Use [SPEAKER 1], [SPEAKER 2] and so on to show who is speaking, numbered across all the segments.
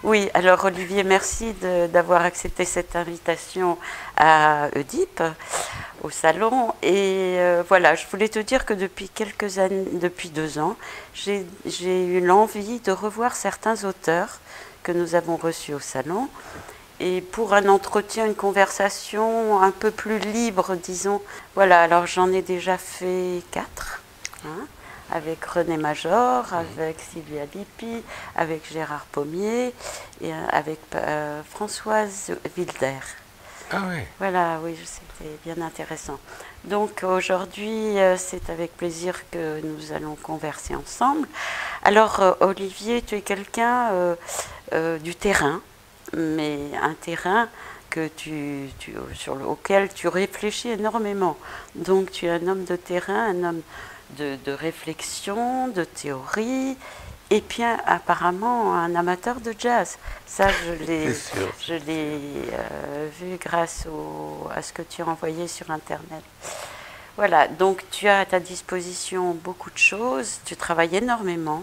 [SPEAKER 1] Oui, alors Olivier, merci d'avoir accepté cette invitation à Oedipe, au salon. Et voilà, je voulais te dire que depuis quelques années, depuis 2 ans, j'ai eu l'envie de revoir certains auteurs que nous avons reçus au salon. Et pour un entretien, une conversation un peu plus libre, disons. Voilà, alors j'en ai déjà fait 4. Hein, avec René Major, avec Sylvia Lippi, avec Gérard Pommier et avec Françoise Wilder.
[SPEAKER 2] Ah ouais.
[SPEAKER 1] Voilà, oui, c'était bien intéressant. Donc aujourd'hui, c'est avec plaisir que nous allons converser ensemble. Alors Olivier, tu es quelqu'un du terrain, mais un terrain auquel tu réfléchis énormément. Donc tu es un homme de terrain, un homme de réflexion, de théorie, et bien apparemment un amateur de jazz. Ça,
[SPEAKER 2] C'est sûr.
[SPEAKER 1] je l'ai vu grâce à ce que tu as envoyé sur Internet. Voilà, donc tu as à ta disposition beaucoup de choses, tu travailles énormément.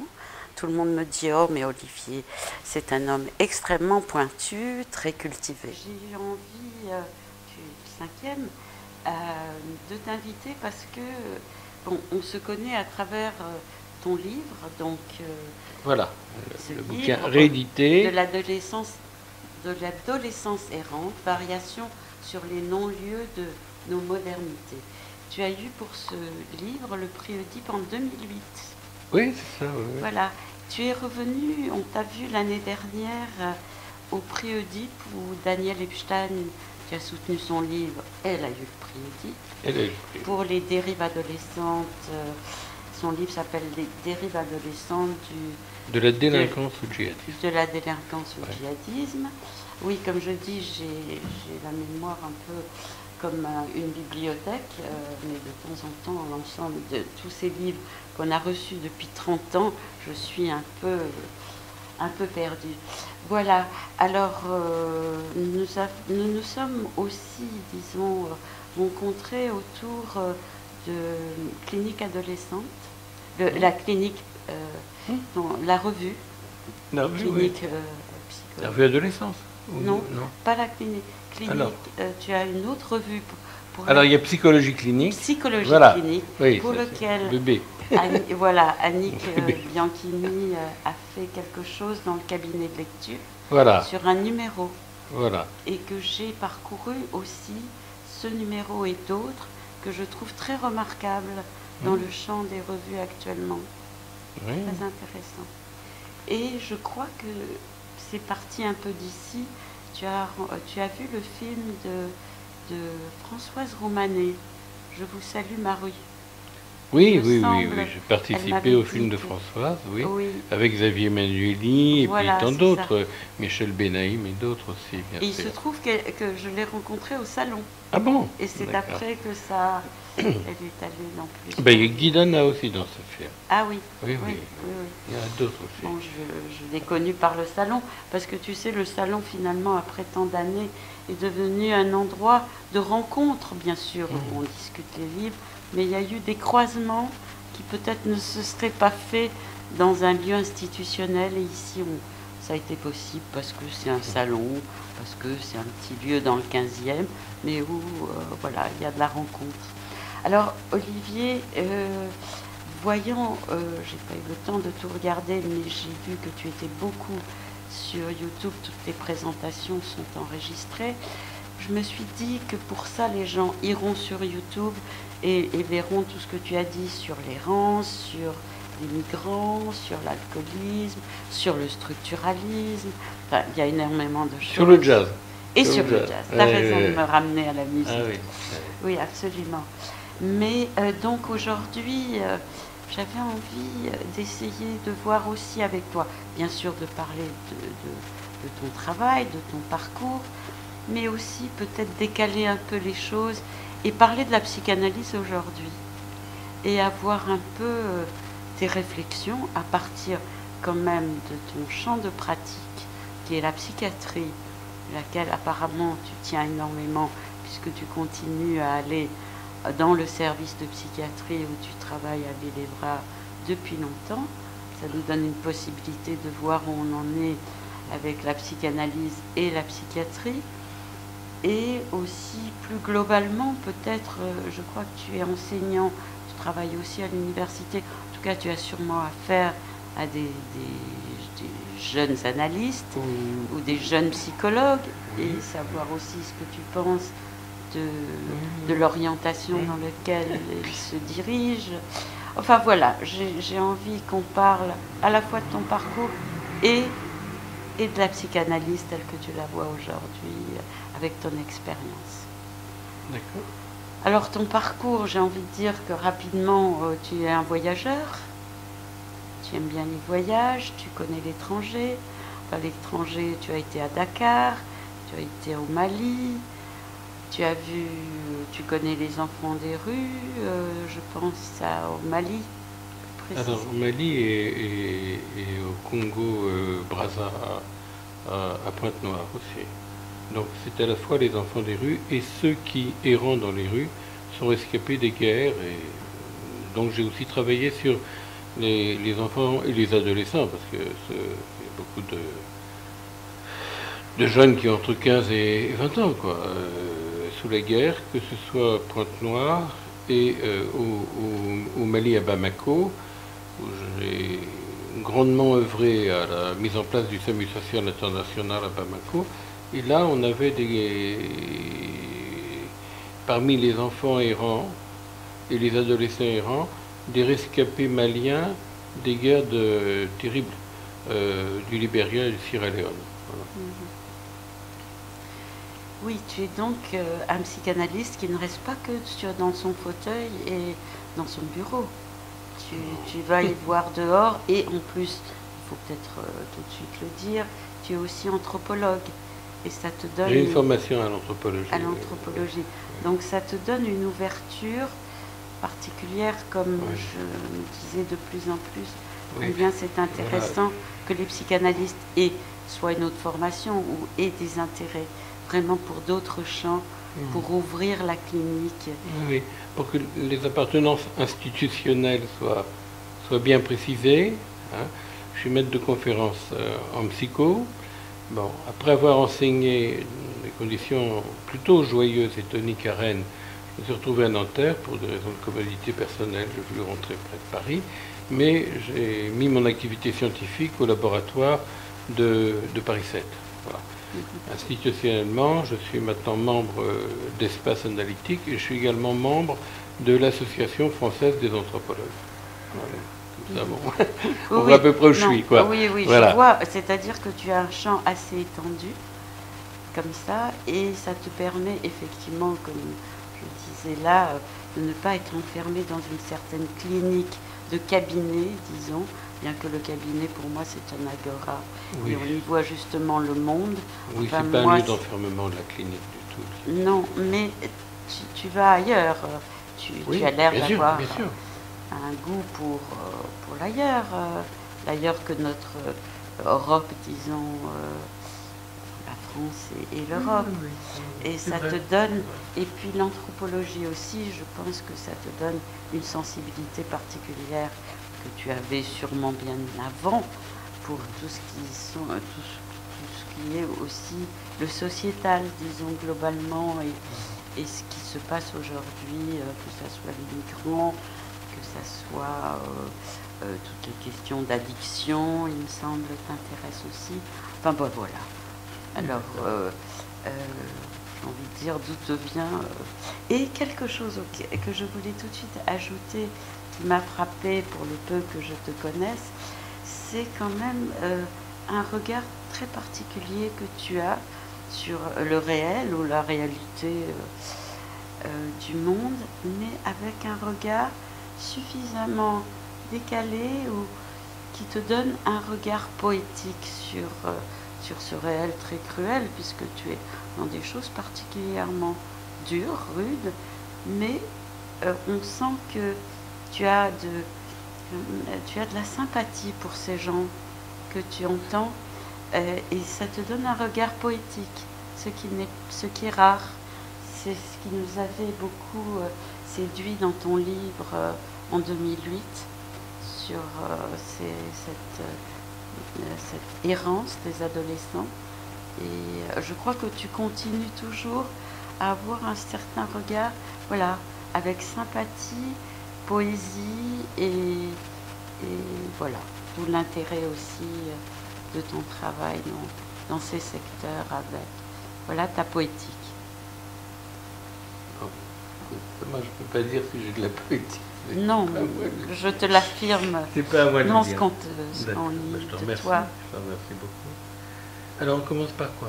[SPEAKER 1] Tout le monde me dit, oh mais Olivier, c'est un homme extrêmement pointu, très cultivé. J'ai eu envie, tu es le 5e, de t'inviter parce que, bon, on se connaît à travers ton livre, donc
[SPEAKER 2] Voilà,
[SPEAKER 1] ce
[SPEAKER 2] le bouquin
[SPEAKER 1] livre
[SPEAKER 2] réédité.
[SPEAKER 1] de l'adolescence errante, variation sur les non-lieux de nos modernités. Tu as eu pour ce livre le prix Oedipe en 2008.
[SPEAKER 2] Oui, c'est ça, oui, oui.
[SPEAKER 1] Voilà, tu es revenu, on t'a vu l'année dernière au prix Oedipe où Daniel Epstein, qui a soutenu son livre, elle a eu le prix Oedipe.
[SPEAKER 2] Elle est-
[SPEAKER 1] Pour les dérives adolescentes, son livre s'appelle Les dérives adolescentes
[SPEAKER 2] De la délinquance au djihadisme.
[SPEAKER 1] de la délinquance au
[SPEAKER 2] Ouais.
[SPEAKER 1] djihadisme. Oui, comme je dis, j'ai la mémoire un peu comme une bibliothèque, mais de temps en temps, l'ensemble de tous ces livres qu'on a reçus depuis 30 ans, je suis un peu perdue. Voilà, alors nous sommes aussi, disons, rencontrés autour de clinique adolescente, la clinique, non, la revue,
[SPEAKER 2] La revue, oui.
[SPEAKER 1] clinique
[SPEAKER 2] La
[SPEAKER 1] psychologique.
[SPEAKER 2] revue adolescence.
[SPEAKER 1] Non,
[SPEAKER 2] Non.
[SPEAKER 1] pas la clinique.
[SPEAKER 2] Alors,
[SPEAKER 1] Tu as une autre revue pour
[SPEAKER 2] alors
[SPEAKER 1] la
[SPEAKER 2] il y a psychologie clinique.
[SPEAKER 1] psychologie
[SPEAKER 2] Voilà.
[SPEAKER 1] clinique,
[SPEAKER 2] Oui,
[SPEAKER 1] pour
[SPEAKER 2] ça,
[SPEAKER 1] lequel
[SPEAKER 2] bébé.
[SPEAKER 1] Voilà, Annick
[SPEAKER 2] Bébé.
[SPEAKER 1] Bianchini a fait quelque chose dans le cabinet de lecture
[SPEAKER 2] Voilà,
[SPEAKER 1] sur un numéro
[SPEAKER 2] voilà.
[SPEAKER 1] et que j'ai parcouru aussi ce numéro et d'autres que je trouve très remarquables dans le champ des revues actuellement.
[SPEAKER 2] Oui.
[SPEAKER 1] Très intéressant. Et je crois que c'est parti un peu d'ici. Tu as vu le film de Françoise Romanet, Je vous salue Marie.
[SPEAKER 2] Oui,
[SPEAKER 1] Il me
[SPEAKER 2] oui, oui,
[SPEAKER 1] semble,
[SPEAKER 2] oui. J'ai
[SPEAKER 1] elle
[SPEAKER 2] participé
[SPEAKER 1] m'avait
[SPEAKER 2] au
[SPEAKER 1] dit
[SPEAKER 2] film de
[SPEAKER 1] que-
[SPEAKER 2] Françoise, oui.
[SPEAKER 1] Oui,
[SPEAKER 2] Avec Xavier Manueli et
[SPEAKER 1] voilà,
[SPEAKER 2] puis tant
[SPEAKER 1] c'est
[SPEAKER 2] d'autres. Michel Benaïm et d'autres aussi, bien
[SPEAKER 1] et il
[SPEAKER 2] sûr.
[SPEAKER 1] se trouve que je l'ai rencontrée au salon.
[SPEAKER 2] Ah bon?
[SPEAKER 1] Et c'est
[SPEAKER 2] D'accord.
[SPEAKER 1] après que ça, elle est allée dans plus.
[SPEAKER 2] Ben, il y a Guy Dana aussi dans ce film.
[SPEAKER 1] Ah oui,
[SPEAKER 2] Oui,
[SPEAKER 1] oui,
[SPEAKER 2] oui.
[SPEAKER 1] oui, oui.
[SPEAKER 2] Il y en a d'autres aussi.
[SPEAKER 1] Bon, je l'ai connu par le salon, parce que tu sais, le salon, finalement, après tant d'années, est devenu un endroit de rencontre, bien sûr, où on discute les livres, mais il y a eu des croisements qui peut-être ne se seraient pas faits dans un lieu institutionnel, et ici, ça a été possible parce que c'est un salon, parce que c'est un petit lieu dans le 15e, mais où, voilà, il y a de la rencontre. Alors, Olivier, voyant, j'ai pas eu le temps de tout regarder, mais j'ai vu que tu étais beaucoup sur YouTube, toutes tes présentations sont enregistrées. Je me suis dit que pour ça, les gens iront sur YouTube et verront tout ce que tu as dit sur l'errance, sur les migrants, sur l'alcoolisme, sur le structuralisme. Enfin, il y a énormément de choses.
[SPEAKER 2] Sur le jazz.
[SPEAKER 1] Et sur le jazz. Tu as raison de me ramener à la musique.
[SPEAKER 2] Ah oui.
[SPEAKER 1] Oui, absolument. Mais donc aujourd'hui, j'avais envie d'essayer de voir aussi avec toi, bien sûr de parler de ton travail, de ton parcours, mais aussi peut-être décaler un peu les choses et parler de la psychanalyse aujourd'hui et avoir un peu tes réflexions à partir quand même de ton champ de pratique qui est la psychiatrie, laquelle apparemment tu tiens énormément puisque tu continues à aller dans le service de psychiatrie où tu travailles à Villebras depuis longtemps. Ça nous donne une possibilité de voir où on en est avec la psychanalyse et la psychiatrie. Et aussi plus globalement, peut-être, je crois que tu es enseignant, tu travailles aussi à l'université, en tout cas tu as sûrement affaire à des jeunes analystes ou des jeunes psychologues, et savoir aussi ce que tu penses de l'orientation dans laquelle ils se dirigent. Enfin voilà, j'ai envie qu'on parle à la fois de ton parcours et de la psychanalyse telle que tu la vois aujourd'hui, avec ton expérience.
[SPEAKER 2] D'accord.
[SPEAKER 1] Alors ton parcours, j'ai envie de dire que rapidement, tu es un voyageur, tu aimes bien les voyages, tu connais l'étranger. Enfin, l'étranger, tu as été à Dakar, tu as été au Mali, tu connais les enfants des rues, je pense au Mali.
[SPEAKER 2] Alors, au Mali et au Congo, Brazza, à Pointe-Noire aussi. Donc, c'est à la fois les enfants des rues et ceux qui, errant dans les rues, sont rescapés des guerres. Et donc, j'ai aussi travaillé sur les enfants et les adolescents, parce que il y a beaucoup de jeunes qui ont entre 15 et 20 ans, quoi, sous la guerre, que ce soit à Pointe-Noire et au Mali, à Bamako, où j'ai grandement œuvré à la mise en place du SAMU social international à Bamako. Et là, on avait parmi les enfants errants et les adolescents errants, des rescapés maliens des guerres terribles du Libéria et du Sierra Leone. Voilà.
[SPEAKER 1] Oui, tu es donc un psychanalyste qui ne reste pas que dans son fauteuil et dans son bureau. Tu vas y voir dehors, et en plus, il faut peut-être tout de suite le dire, tu es aussi anthropologue. Et ça te donne...
[SPEAKER 2] J'ai une formation à l'anthropologie.
[SPEAKER 1] À l'anthropologie. Donc ça te donne une ouverture particulière, comme je me disais de plus en plus, combien c'est intéressant que les psychanalystes aient soit une autre formation ou aient des intérêts vraiment pour d'autres champs, pour ouvrir la clinique.
[SPEAKER 2] Oui, pour que les appartenances institutionnelles soient bien précisées. Hein. Je suis maître de conférence en psycho. Bon, après avoir enseigné des conditions plutôt joyeuses et toniques à Rennes, je me suis retrouvé à Nanterre pour des raisons de commodité personnelle. Je voulais rentrer près de Paris, mais j'ai mis mon activité scientifique au laboratoire de Paris 7. Voilà. Institutionnellement, je suis maintenant membre d'Espace Analytique et je suis également membre de l'Association française des anthropologues. Voilà. Tout ça, bon. On voit à peu près où je suis, quoi.
[SPEAKER 1] Oui,
[SPEAKER 2] voilà.
[SPEAKER 1] Je vois. C'est-à-dire que tu as un champ assez étendu, comme ça, et ça te permet effectivement, comme je disais là, de ne pas être enfermé dans une certaine clinique de cabinet, disons, bien que le cabinet, pour moi, c'est un agora, et on y voit justement le monde.
[SPEAKER 2] Oui,
[SPEAKER 1] enfin,
[SPEAKER 2] c'est pas un lieu d'enfermement de la clinique du tout.
[SPEAKER 1] Non, mais tu vas ailleurs. Tu as l'air d'avoir un goût pour l'ailleurs, l'ailleurs que notre Europe, disons, la France et l'Europe. Et ça te donne, et puis l'anthropologie aussi, je pense que ça te donne une sensibilité particulière que tu avais sûrement bien avant pour tout ce qui est aussi le sociétal, disons, globalement, et ce qui se passe aujourd'hui, que ce soit les migrants, que ce soit toutes les questions d'addiction, il me semble, t'intéresse aussi. Enfin, bon, voilà. Alors, j'ai envie de dire d'où te vient. Et quelque chose que je voulais tout de suite ajouter, qui m'a frappé pour le peu que je te connaisse, c'est quand même un regard très particulier que tu as sur le réel ou la réalité du monde, mais avec un regard suffisamment décalé ou qui te donne un regard poétique sur ce réel très cruel, puisque tu es dans des choses particulièrement dures, rudes, mais on sent que tu as de la sympathie pour ces gens que tu entends, et ça te donne un regard poétique, ce qui est rare. C'est ce qui nous avait beaucoup séduit dans ton livre en 2008 sur cette cette errance des adolescents. Et je crois que tu continues toujours à avoir un certain regard, voilà, avec sympathie, poésie et voilà, tout l'intérêt aussi de ton travail dans ces secteurs avec, voilà, ta poétique.
[SPEAKER 2] Moi, je ne peux pas dire si j'ai de la poétique.
[SPEAKER 1] Non, je te l'affirme.
[SPEAKER 2] C'est pas à moi de le
[SPEAKER 1] non,
[SPEAKER 2] dire.
[SPEAKER 1] ce qu'on lit
[SPEAKER 2] Je te
[SPEAKER 1] de
[SPEAKER 2] remercie.
[SPEAKER 1] toi.
[SPEAKER 2] Je te remercie beaucoup. Alors, on commence par quoi?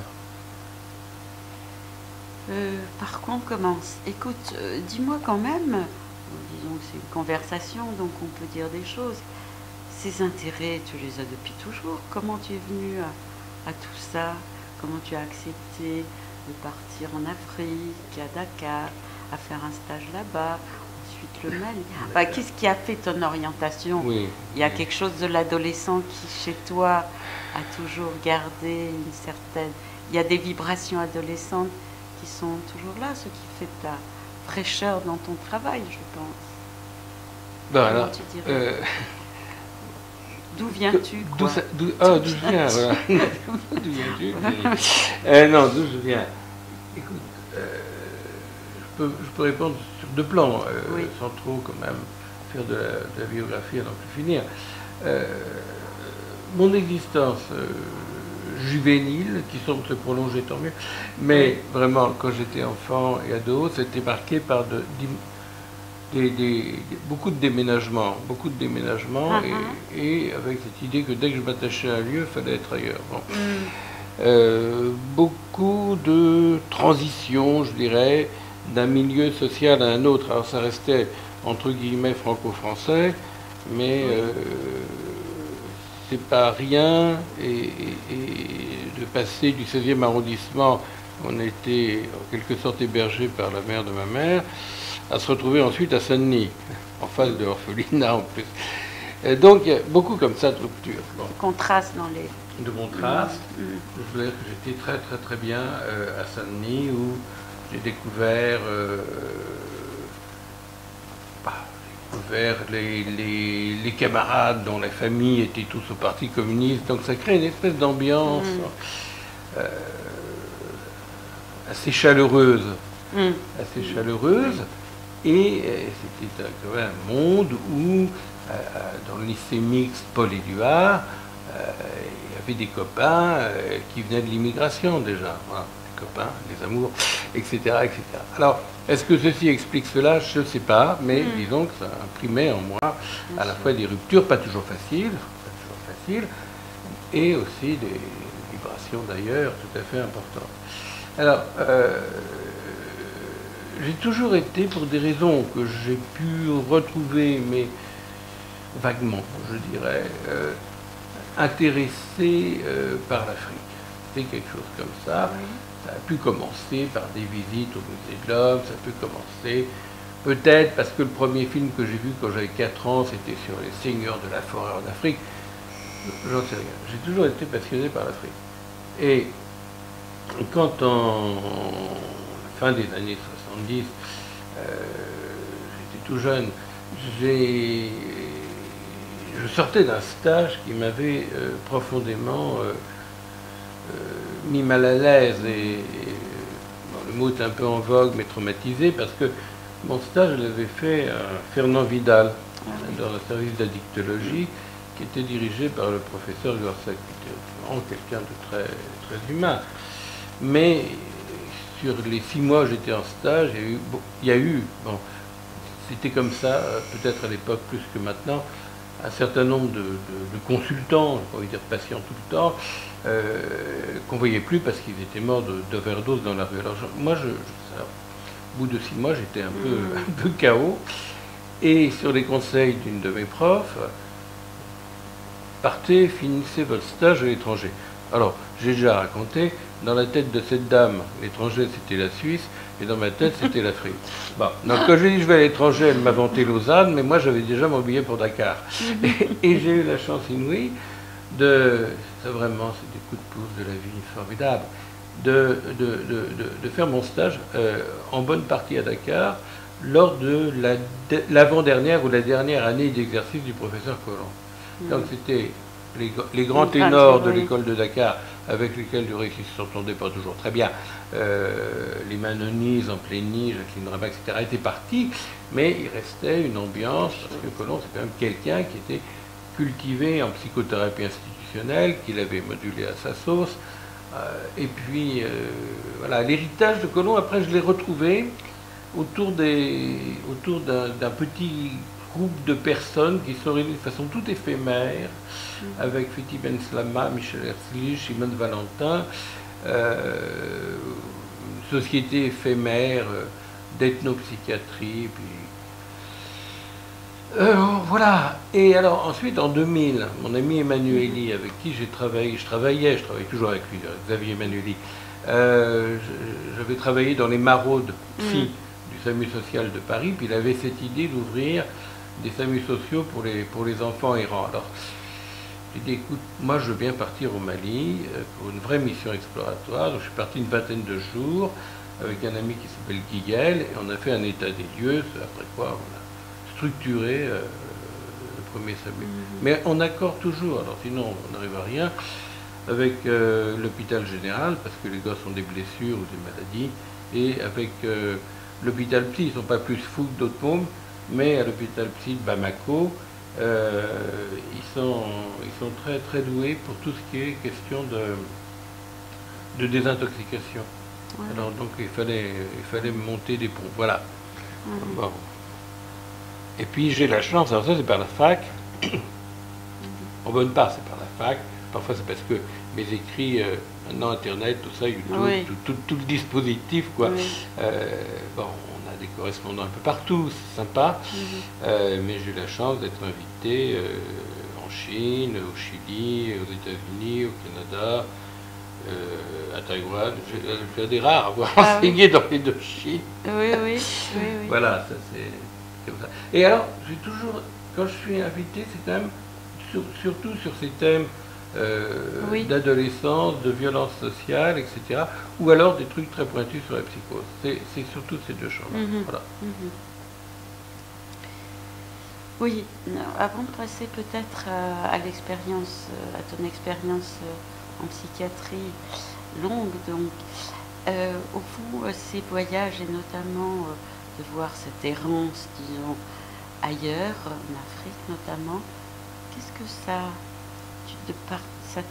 [SPEAKER 1] Par quoi on commence? Écoute, dis-moi quand même, disons que c'est une conversation, donc on peut dire des choses. Ces intérêts, tu les as depuis toujours. Comment tu es venu à tout ça? Comment tu as accepté de partir en Afrique, à Dakar, à faire un stage là-bas, ensuite le Mali? Enfin, qu'est-ce qui a fait ton orientation?
[SPEAKER 2] Oui.
[SPEAKER 1] Il y a quelque chose de l'adolescent qui, chez toi, a toujours gardé une certaine... Il y a des vibrations adolescentes qui sont toujours là, ce qui fait ta fraîcheur dans ton travail, je pense.
[SPEAKER 2] Bon, alors,
[SPEAKER 1] tu dirais d'où viens-tu, quoi?
[SPEAKER 2] D'où je viens, voilà. D'où viens-tu? Non, d'où je viens. Écoute, je peux répondre sur deux plans,
[SPEAKER 1] oui.
[SPEAKER 2] sans trop quand même faire de la biographie à n'en plus finir. Mon existence juvénile, qui semble se prolonger tant mieux, mais vraiment, quand j'étais enfant et ado, c'était marqué par beaucoup de déménagements, et avec cette idée que dès que je m'attachais à un lieu, il fallait être ailleurs. Bon. Beaucoup de transitions, je dirais, d'un milieu social à un autre. Alors ça restait entre guillemets franco-français, mais c'est pas rien, et de passer du 16e arrondissement, on était en quelque sorte hébergé par la mère de ma mère, à se retrouver ensuite à Saint-Denis, en face de l'orphelinat en plus. Et donc il y a beaucoup comme ça de ruptures. Bon.
[SPEAKER 1] Contraste dans les...
[SPEAKER 2] De contraste. Je veux dire que j'étais très très très bien à Saint-Denis, où j'ai découvert les camarades dont la famille était tous au Parti communiste, donc ça crée une espèce d'ambiance assez chaleureuse, et c'était quand même un monde où, dans le lycée mixte Paul-Éluard, il y avait des copains qui venaient de l'immigration déjà, voilà, des copains, des amours, etc., etc. Alors, est-ce que ceci explique cela? Je ne sais pas, mais disons que ça imprimait en moi à la fois des ruptures, pas toujours faciles, et aussi des vibrations d'ailleurs tout à fait importantes. Alors, j'ai toujours été, pour des raisons que j'ai pu retrouver, mais vaguement, je dirais, intéressé par l'Afrique. C'est quelque chose comme ça. Ça a pu commencer par des visites au musée de l'Homme, ça a pu commencer peut-être parce que le premier film que j'ai vu quand j'avais 4 ans, c'était sur les seigneurs de la forêt en Afrique. J'en sais rien. J'ai toujours été passionné par l'Afrique. Et quand en fin des années 70, j'étais tout jeune, je sortais d'un stage qui m'avait profondément mis mal à l'aise, et bon, le mot est un peu en vogue, mais traumatisé, parce que mon stage, je l'avais fait à Fernand Vidal, dans un service d'addictologie, qui était dirigé par le professeur Gorsac, qui était vraiment quelqu'un de très, très humain. Mais sur les 6 mois où j'étais en stage, il y a eu bon, c'était comme ça, peut-être à l'époque plus que maintenant, un certain nombre de consultants, je ne vais pas dire patients tout le temps, qu'on ne voyait plus parce qu'ils étaient morts d'overdose dans la rue. Alors moi, au bout de 6 mois, j'étais un peu KO, et sur les conseils d'une de mes profs, partez, finissez votre stage à l'étranger. Alors, j'ai déjà raconté, dans la tête de cette dame, l'étranger c'était la Suisse, et dans ma tête c'était l'Afrique. Bon, donc quand j'ai dit je vais à l'étranger, elle m'a vanté Lausanne, mais moi j'avais déjà mon billet pour Dakar. Et j'ai eu la chance inouïe ça vraiment c'est des coups de pouce de la vie formidable, de faire mon stage en bonne partie à Dakar, lors de l'avant-dernière ou la dernière année d'exercice du professeur Collomb. Donc c'était les grands ténors de l'école de Dakar, avec lesquels du reste ils ne s'entendaient pas toujours très bien, les Manonis, Zampléni, Jacqueline Rabat, etc., étaient partis, mais il restait une ambiance, parce que Colomb, c'est quand même quelqu'un qui était cultivé en psychothérapie institutionnelle, qu'il avait modulé à sa sauce. Et puis, voilà, l'héritage de Colomb, après, je l'ai retrouvé autour d'un petit groupe de personnes qui sont réunies de façon tout éphémère, avec Fethi Ben Slama, Michel Herzlich, Simone Valentin, une société éphémère d'ethnopsychiatrie, puis voilà. Et alors ensuite, en 2000, mon ami Emmanueli, avec qui je travaille toujours avec lui, Xavier Emmanueli, j'avais travaillé dans les maraudes psy du SAMU social de Paris, puis il avait cette idée d'ouvrir des SAMU sociaux pour les enfants errants. Alors, j'ai dit, écoute, moi je veux bien partir au Mali pour une vraie mission exploratoire. Donc je suis parti une vingtaine de jours avec un ami qui s'appelle Guiguel, et on a fait un état des lieux, après quoi on a structuré le premier SAMU. Mais on accorde toujours, alors sinon on n'arrive à rien, avec l'hôpital général, parce que les gosses ont des blessures ou des maladies, et avec l'hôpital psy, ils ne sont pas plus fous que d'autres mômes, mais à l'hôpital psy de Bamako, ils sont très, très doués pour tout ce qui est question de désintoxication. Ouais. Alors donc il fallait monter des ponts. Voilà. Bon. Et puis j'ai la chance, alors ça c'est par la fac, en bonne part c'est par la fac, parfois c'est parce que mes écrits, maintenant Internet, tout ça, YouTube, tout le dispositif, quoi. Bon, on a des correspondants un peu partout, c'est sympa, mais j'ai eu la chance d'être invité en Chine, au Chili, aux États-Unis, au Canada, à Taïwan. J'ai des rares à avoir enseigné dans les deux Chines.
[SPEAKER 1] Oui.
[SPEAKER 2] Voilà, ça c'est comme ça. Et alors, j'ai toujours, quand je suis invité, c'est quand même surtout sur ces thèmes d'adolescence, de violence sociale, etc. Ou alors des trucs très pointus sur la psychose. C'est surtout ces deux champs-là. Voilà.
[SPEAKER 1] Oui, avant de passer peut-être à l'expérience, à ton expérience en psychiatrie longue, donc, au fond, ces voyages, et notamment de voir cette errance, disons, ailleurs, en Afrique notamment, qu'est-ce que ça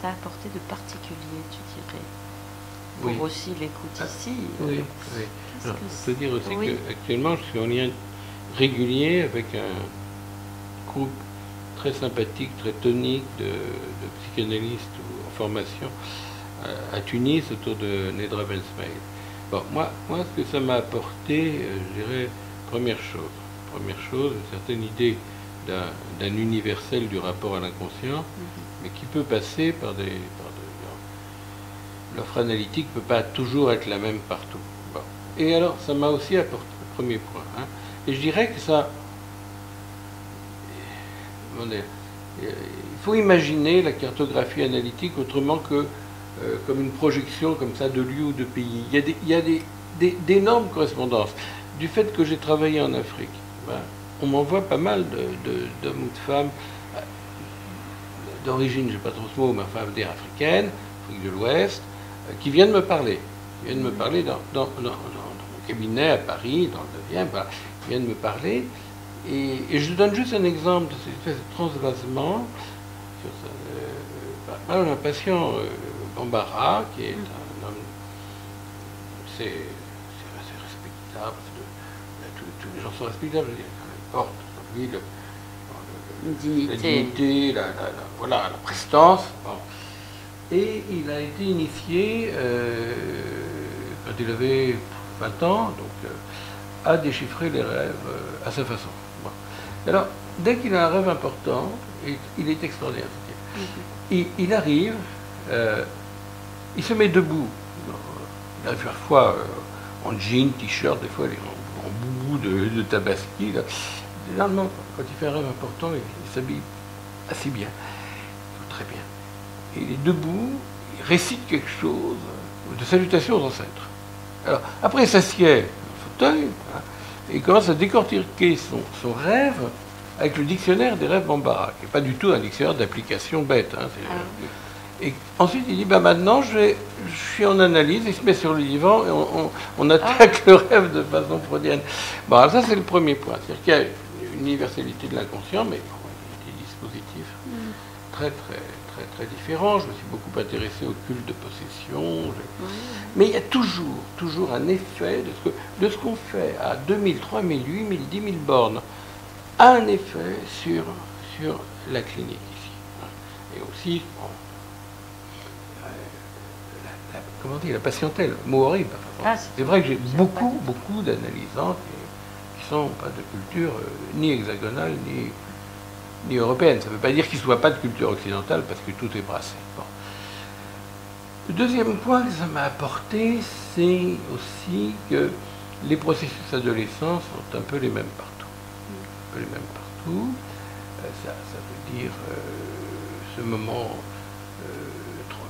[SPEAKER 1] t'a apporté de particulier, tu dirais, pour aussi l'écoute ici
[SPEAKER 2] Oui. Alors, je peux dire aussi qu'actuellement, je suis en lien régulier avec un groupe très sympathique, très tonique de psychanalystes en formation à Tunis autour de Nedra Ben Smaïl. Bon, moi, ce que ça m'a apporté, je dirais, première chose, une certaine idée d'un universel du rapport à l'inconscient, mais qui peut passer par l'offre analytique ne peut pas toujours être la même partout. Bon. Et alors, ça m'a aussi apporté le premier point. Et je dirais que ça... Il faut imaginer la cartographie analytique autrement que comme une projection comme ça de lieux ou de pays. Il y a d'énormes correspondances. Du fait que j'ai travaillé en Afrique, on m'envoie pas mal d'hommes ou de femmes d'origine, je n'ai pas trop ce mot, mais enfin dire africaine, Afrique de l'Ouest, qui viennent me parler. Ils viennent me parler dans mon cabinet à Paris, dans le 9e, ils viennent me parler. Et je donne juste un exemple de cette espèce de transvasement. J'ai un patient, Bambara, qui est un homme, c'est respectable, tous les gens sont respectables, je veux dire, il porte sur lui la dignité, la prestance. Bon. Et il a été initié, quand il avait 20 ans, donc, à déchiffrer les rêves à sa façon. Bon. Alors, dès qu'il a un rêve important, il est extraordinaire. Il arrive, il se met debout. Il arrive parfois en jean, t-shirt, des fois il est en boubou de tabaski. Là. Généralement, quand il fait un rêve important, il s'habille assez bien, très bien. Et il est debout, il récite quelque chose de salutation aux ancêtres. Alors, après, il s'assied, et il commence à décortiquer son rêve avec le dictionnaire des rêves Bambara, qui n'est pas du tout un dictionnaire d'application bête. Hein, et ensuite, il dit, bah, maintenant, je suis en analyse, il se met sur le divan et on attaque le rêve de façon freudienne. Bon, alors ça, c'est le premier point. C'est-à-dire qu'il y a une universalité de l'inconscient, mais des dispositifs très, très, très, très différents. Je me suis beaucoup intéressé au culte de possession. Mais il y a toujours un effet de ce qu'on fait à 2000, 3000, 8000, 10 000 bornes, a un effet sur la clinique ici. Et aussi, bon, comment dire, la patientèle, mot horrible. C'est vrai que j'ai beaucoup d'analysants qui sont pas de culture ni hexagonale ni européenne. Ça ne veut pas dire qu'ils ne soient pas de culture occidentale parce que tout est brassé. Bon. Le deuxième point que ça m'a apporté, c'est aussi que les processus adolescents sont un peu les mêmes partout. Un peu les mêmes partout. Ça veut dire ce moment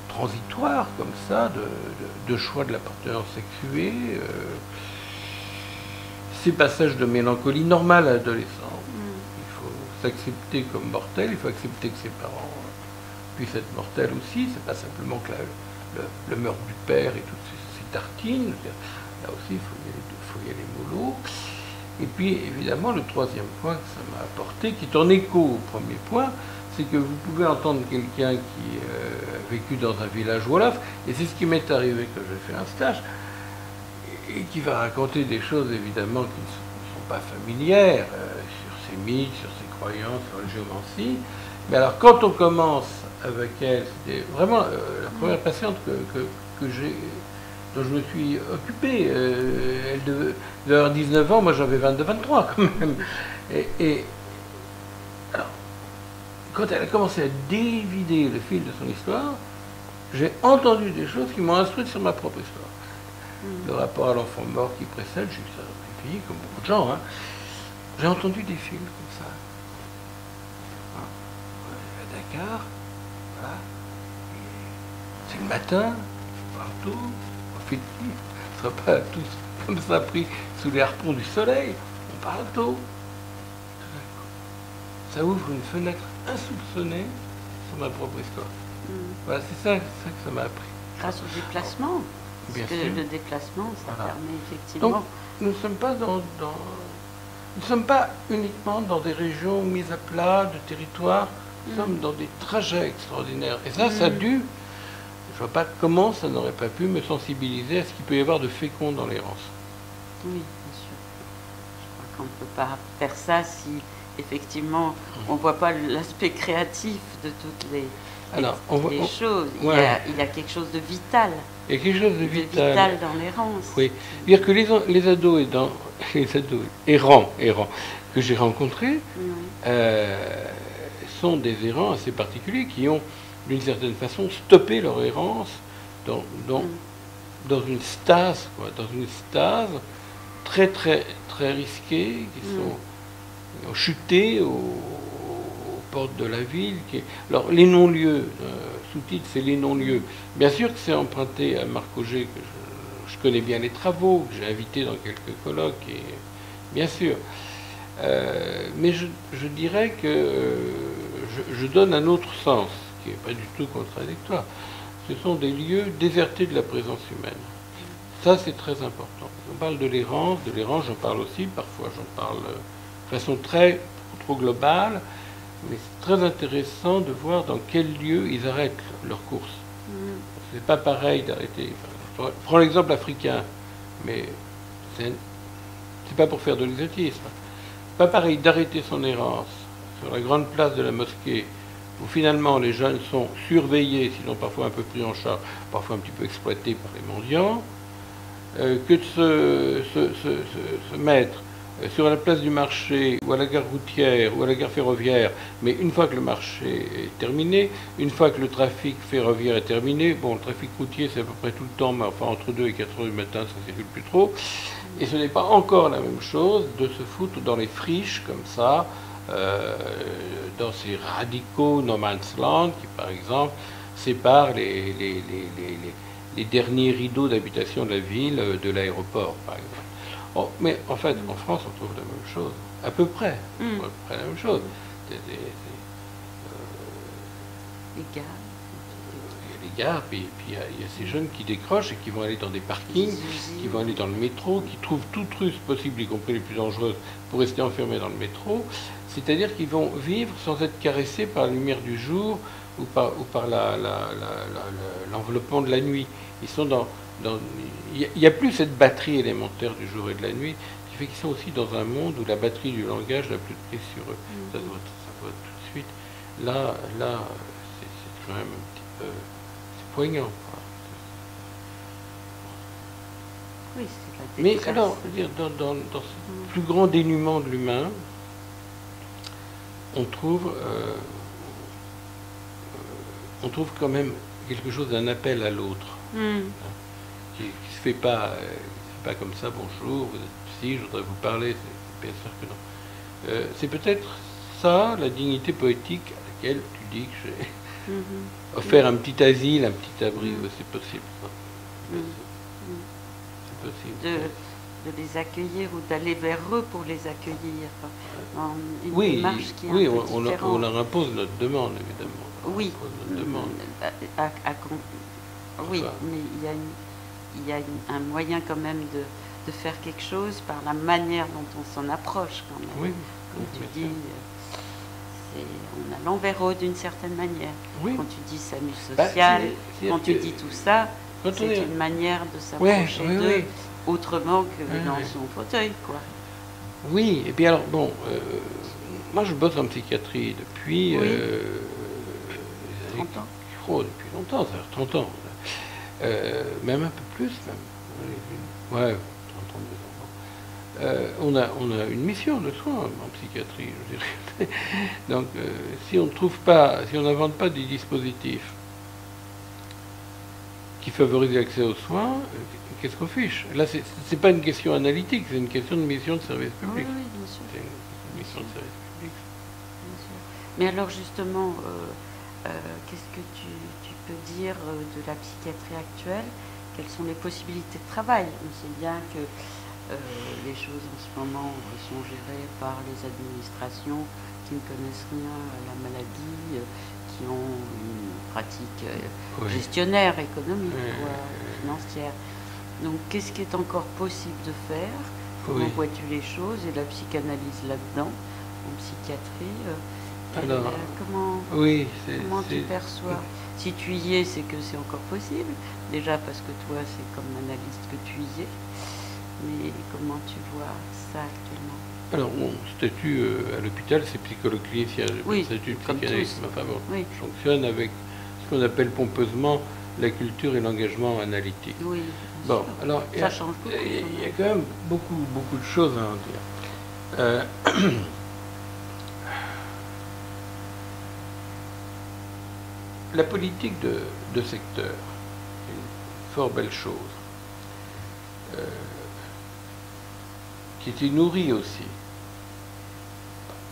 [SPEAKER 2] transitoire comme ça, de choix de l'appartenance sexuée, ces passages de mélancolie normale à l'adolescent. Il faut s'accepter comme mortel, il faut accepter que ses parents puissent être mortels aussi, c'est pas simplement que le meurtre du père et toutes ces tartines, là aussi il faut y aller mollo. Et puis évidemment le troisième point que ça m'a apporté, qui est en écho au premier point, c'est que vous pouvez entendre quelqu'un qui a vécu dans un village wolof, et c'est ce qui m'est arrivé quand j'ai fait un stage, et qui va raconter des choses évidemment qui ne sont pas familières, sur ses mythes, sur ses croyances, sur la géomancie. Mais alors quand on commence avec elle, c'était vraiment la première patiente dont je me suis occupé. Elle devait avoir 19 ans, moi j'avais 22, 23 quand même. Et alors, quand elle a commencé à dévider le fil de son histoire, j'ai entendu des choses qui m'ont instruite sur ma propre histoire. Le rapport à l'enfant mort qui précède, j'ai eu ça dans mes filles, comme beaucoup de gens. Hein. J'ai entendu des films comme ça. À Dakar, voilà. C'est le matin, partout, on fait tout. On ne sera pas tous comme ça pris sous les harpons du soleil. On parle tôt. Ça ouvre une fenêtre insoupçonnée sur ma propre histoire. Voilà, c'est ça que ça m'a appris.
[SPEAKER 1] Grâce au déplacement.
[SPEAKER 2] Bien
[SPEAKER 1] Parce
[SPEAKER 2] sûr.
[SPEAKER 1] que le déplacement, ça permet effectivement.
[SPEAKER 2] Donc, nous ne sommes pas nous ne sommes pas uniquement dans des régions mises à plat, de territoires. Nous sommes dans des trajets extraordinaires. Et ça, ça a dû. Je ne vois pas comment ça n'aurait pas pu me sensibiliser à ce qu'il peut y avoir de fécond dans l'errance.
[SPEAKER 1] Oui, bien sûr. Je crois qu'on ne peut pas faire ça si, effectivement, on ne voit pas l'aspect créatif de toutes les choses.
[SPEAKER 2] Ouais.
[SPEAKER 1] Il y a quelque chose de vital.
[SPEAKER 2] Il y a quelque chose de vital
[SPEAKER 1] dans l'errance.
[SPEAKER 2] Oui. C'est-à-dire que les ados errants que j'ai rencontrés sont des errants assez particuliers qui ont, d'une certaine façon, stoppé leur errance dans une stase, dans une stase très, très, très risquée, qui ont chuté aux portes de la ville. Alors, les non-lieux, sous-titre, c'est les non-lieux. Bien sûr que c'est emprunté à Marc Auger, que je connais bien les travaux, que j'ai invité dans quelques colloques, et bien sûr. Mais je dirais que je donne un autre sens, qui n'est pas du tout contradictoire. Ce sont des lieux désertés de la présence humaine. Ça, c'est très important. On parle de l'errance, j'en parle aussi, parfois j'en parle de façon trop globale, mais c'est très intéressant de voir dans quel lieu ils arrêtent leur course. C'est pas pareil d'arrêter. Prends l'exemple africain, mais c'est pas pour faire de l'exotisme. C'est pas pareil d'arrêter son errance sur la grande place de la mosquée, où finalement les jeunes sont surveillés, sinon parfois un peu pris en charge, parfois un petit peu exploités par les mendiants, que de se mettre sur la place du marché, ou à la gare routière, ou à la gare ferroviaire, mais une fois que le marché est terminé, une fois que le trafic ferroviaire est terminé, bon, le trafic routier c'est à peu près tout le temps, mais enfin entre 2 et 4 heures du matin, ça ne circule plus trop, et ce n'est pas encore la même chose de se foutre dans les friches comme ça, dans ces radicaux no man's land qui, par exemple, séparent les derniers rideaux d'habitation de la ville de l'aéroport, par exemple. Oh, mais en fait, en France, on trouve la même chose, à peu près,
[SPEAKER 1] Mm.
[SPEAKER 2] à peu près la même chose.
[SPEAKER 1] Les gars,
[SPEAKER 2] Il y a les gares, puis il y a ces jeunes qui décrochent et qui vont aller dans des parkings, qui vont aller dans le métro, qui trouvent toute ruse possible, y compris les plus dangereuses, pour rester enfermés dans le métro. C'est-à-dire qu'ils vont vivre sans être caressés par la lumière du jour ou par l'enveloppement de la nuit. Ils sont il n'y a plus cette batterie élémentaire du jour et de la nuit, qui fait qu'ils sont aussi dans un monde où la batterie du langage n'a plus de prise sur eux. Ça se voit tout de suite. Là, c'est quand même un petit peu... C'est poignant, quoi.
[SPEAKER 1] oui, c'est la
[SPEAKER 2] Mais
[SPEAKER 1] détresse.
[SPEAKER 2] alors, je veux dire, dans ce plus grand dénuement de l'humain, on trouve quand même quelque chose d'un appel à l'autre,
[SPEAKER 1] Mm.
[SPEAKER 2] qui se fait pas comme ça. Bonjour, vous êtes ici, je voudrais vous parler. C'est bien sûr que non. C'est peut-être ça, la dignité poétique à laquelle tu dis que j'ai
[SPEAKER 1] Mhm.
[SPEAKER 2] offert un petit asile, un petit abri. Oui, c'est possible. Ça.
[SPEAKER 1] Mm.
[SPEAKER 2] C'est possible.
[SPEAKER 1] De les accueillir ou d'aller vers eux pour les accueillir. Dans une
[SPEAKER 2] Oui,
[SPEAKER 1] démarche qui est
[SPEAKER 2] oui,
[SPEAKER 1] un peu
[SPEAKER 2] on
[SPEAKER 1] différente.
[SPEAKER 2] leur impose notre demande, évidemment.
[SPEAKER 1] Oui.
[SPEAKER 2] On impose notre demande.
[SPEAKER 1] Oui,
[SPEAKER 2] Enfin.
[SPEAKER 1] mais il y a un moyen quand même de faire quelque chose par la manière dont on s'en approche quand même.
[SPEAKER 2] Oui,
[SPEAKER 1] Comme
[SPEAKER 2] bien
[SPEAKER 1] tu
[SPEAKER 2] sûr.
[SPEAKER 1] dis, on a l'envers haut d'une certaine manière.
[SPEAKER 2] Oui.
[SPEAKER 1] Quand tu dis SAMU
[SPEAKER 2] Bah,
[SPEAKER 1] social,
[SPEAKER 2] c'est-
[SPEAKER 1] quand tu
[SPEAKER 2] que-
[SPEAKER 1] dis tout ça,
[SPEAKER 2] Quand on
[SPEAKER 1] c'est
[SPEAKER 2] est-
[SPEAKER 1] une manière de
[SPEAKER 2] Ouais,
[SPEAKER 1] s'approcher
[SPEAKER 2] oui,
[SPEAKER 1] d'eux
[SPEAKER 2] oui.
[SPEAKER 1] autrement que
[SPEAKER 2] Ouais,
[SPEAKER 1] dans
[SPEAKER 2] ouais.
[SPEAKER 1] son fauteuil, quoi.
[SPEAKER 2] Oui, et puis alors, bon, moi je bosse en psychiatrie depuis...
[SPEAKER 1] Oui.
[SPEAKER 2] les années
[SPEAKER 1] 30 ans.
[SPEAKER 2] depuis longtemps, ça fait 30 ans. Même un peu plus, même. Ouais, 32 ans. On a une mission de soins en psychiatrie, je dirais. Donc, si on ne trouve pas, si on n'invente pas des dispositifs qui favorisent l'accès aux soins, qu'est-ce qu'on fiche? Là, c'est pas une question analytique, c'est une question de mission de service
[SPEAKER 1] Oui,
[SPEAKER 2] public.
[SPEAKER 1] oui, bien sûr.
[SPEAKER 2] C'est une mission de service public.
[SPEAKER 1] Bien sûr. Mais alors justement, qu'est-ce que tu peux dire de la psychiatrie actuelle? Quelles sont les possibilités de travail? On sait bien que les choses en ce moment sont gérées par les administrations qui ne connaissent rien à la maladie, qui ont une pratique
[SPEAKER 2] Oui.
[SPEAKER 1] gestionnaire, économique,
[SPEAKER 2] Oui,
[SPEAKER 1] quoi, financière. Donc qu'est-ce qui est encore possible de faire? Comment
[SPEAKER 2] Oui.
[SPEAKER 1] vois-tu les choses et la psychanalyse là-dedans, en psychiatrie
[SPEAKER 2] Alors,
[SPEAKER 1] comment
[SPEAKER 2] oui,
[SPEAKER 1] comment tu perçois? Si tu y es, c'est que c'est encore possible. Déjà parce que toi, c'est comme analyste que tu y es. Mais comment tu vois ça actuellement?
[SPEAKER 2] Alors, mon statut à l'hôpital, c'est psychologue clinicien. J'ai pas
[SPEAKER 1] Oui,
[SPEAKER 2] de statut de
[SPEAKER 1] comme
[SPEAKER 2] psychanalyste.
[SPEAKER 1] tous.
[SPEAKER 2] Enfin bon,
[SPEAKER 1] Oui.
[SPEAKER 2] je fonctionne avec ce qu'on appelle pompeusement la culture et l'engagement analytique.
[SPEAKER 1] Oui. bien
[SPEAKER 2] Bon,
[SPEAKER 1] sûr.
[SPEAKER 2] alors,
[SPEAKER 1] Ça change beaucoup.
[SPEAKER 2] il y a quand même beaucoup de choses à en dire. La politique de secteur est une fort belle chose, qui était nourrie aussi,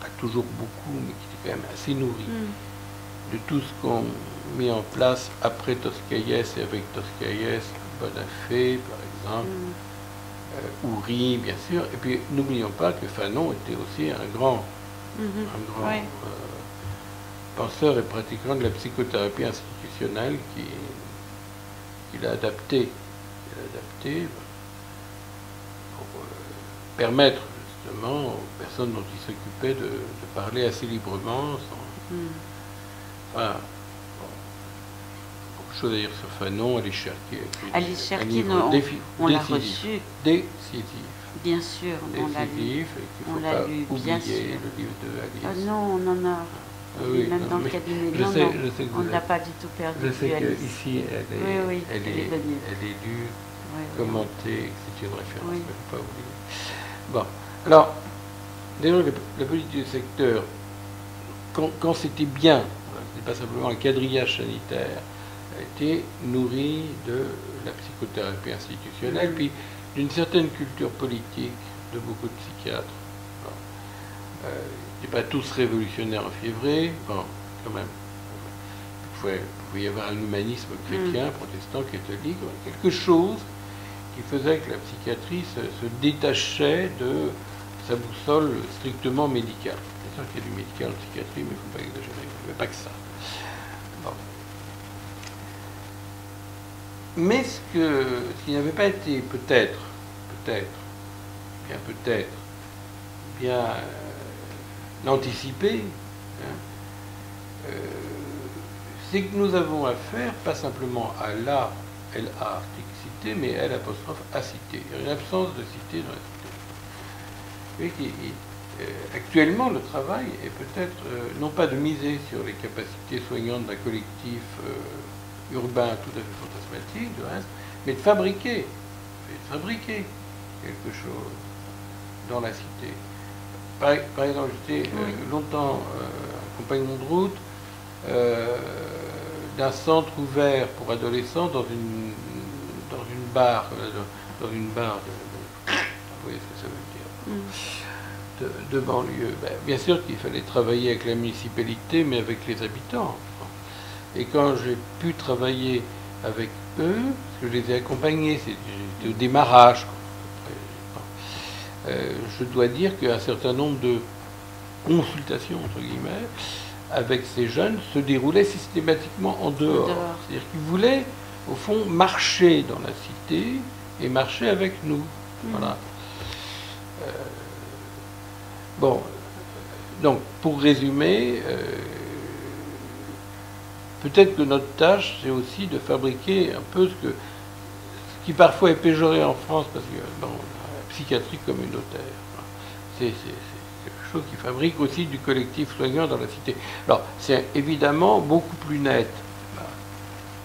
[SPEAKER 2] pas toujours beaucoup, mais qui était quand même assez nourrie, de tout ce qu'on met en place après Toscaïès et avec Toscaïès, Bonafé par exemple, Houry bien sûr, et puis n'oublions pas que Fanon était aussi un grand
[SPEAKER 1] Ouais.
[SPEAKER 2] penseur et pratiquant de la psychothérapie institutionnelle qu'il a adapté pour permettre justement aux personnes dont il s'occupait de parler assez librement. Enfin, bon, beaucoup de choses à dire sur Fanon, Alice Cherki.
[SPEAKER 1] Alice
[SPEAKER 2] un
[SPEAKER 1] Cherki,
[SPEAKER 2] livre
[SPEAKER 1] on l'a
[SPEAKER 2] décisif,
[SPEAKER 1] reçu.
[SPEAKER 2] décisif,
[SPEAKER 1] Bien sûr, on l'a lu.
[SPEAKER 2] décisif, et qu'il
[SPEAKER 1] On
[SPEAKER 2] ne faut
[SPEAKER 1] l'a
[SPEAKER 2] pas
[SPEAKER 1] lu,
[SPEAKER 2] oublier
[SPEAKER 1] bien sûr.
[SPEAKER 2] le livre de Alice.
[SPEAKER 1] Ah non, on en a.
[SPEAKER 2] Ah oui,
[SPEAKER 1] même
[SPEAKER 2] non,
[SPEAKER 1] dans le
[SPEAKER 2] mais
[SPEAKER 1] cabinet.
[SPEAKER 2] je
[SPEAKER 1] Non,
[SPEAKER 2] sais-
[SPEAKER 1] non,
[SPEAKER 2] je sais que
[SPEAKER 1] on
[SPEAKER 2] vous
[SPEAKER 1] ne l'a
[SPEAKER 2] êtes-
[SPEAKER 1] pas du tout perdu.
[SPEAKER 2] Je sais
[SPEAKER 1] Alice.
[SPEAKER 2] qu'ici,
[SPEAKER 1] Oui, elle est venue.
[SPEAKER 2] elle est lue,
[SPEAKER 1] Oui, oui.
[SPEAKER 2] commentée, c'est une référence,
[SPEAKER 1] Oui.
[SPEAKER 2] il ne faut pas oublier. Bon, alors, déjà, la politique du secteur, quand c'était bien, c'était pas simplement un quadrillage sanitaire, a été nourri de la psychothérapie institutionnelle, puis d'une certaine culture politique de beaucoup de psychiatres. Bon. Ils n'étaient pas tous révolutionnaires en février, bon, quand même. Il pouvait y avoir un humanisme chrétien, protestant, catholique, quelque chose qui faisait que la psychiatrie se détachait de sa boussole strictement médicale. Bien sûr qu'il y a du médical en psychiatrie, mais il ne faut pas exagérer, il n'y avait pas que ça. Bon. Mais ce qui n'avait pas été peut-être, bien anticipé, hein, c'est que nous avons affaire pas simplement à la, L-A, cité, mais L apostrophe A cité. Il y a une absence de cité dans la cité. Actuellement, le travail est peut-être non pas de miser sur les capacités soignantes d'un collectif urbain tout à fait fantasmatique, de reste, mais de fabriquer quelque chose dans la cité. Par exemple, j'étais longtemps compagnon de route d'un centre ouvert pour adolescents dans une barre, vous voyez ce que ça veut dire, de banlieue. Bien sûr qu'il fallait travailler avec la municipalité, mais avec les habitants. Et quand j'ai pu travailler avec eux, parce que je les ai accompagnés, j'étais au démarrage, je dois dire qu'un certain nombre de consultations, entre guillemets, avec ces jeunes se déroulaient systématiquement en dehors. C'est-à-dire qu'ils voulaient, au fond, marcher dans la cité et marcher avec nous. Voilà. Bon, donc, pour résumer, peut-être que notre tâche, c'est aussi de fabriquer un peu ce qui parfois est péjoré en France, parce que la psychiatrie communautaire, c'est quelque chose qui fabrique aussi du collectif soignant dans la cité. Alors, c'est évidemment beaucoup plus net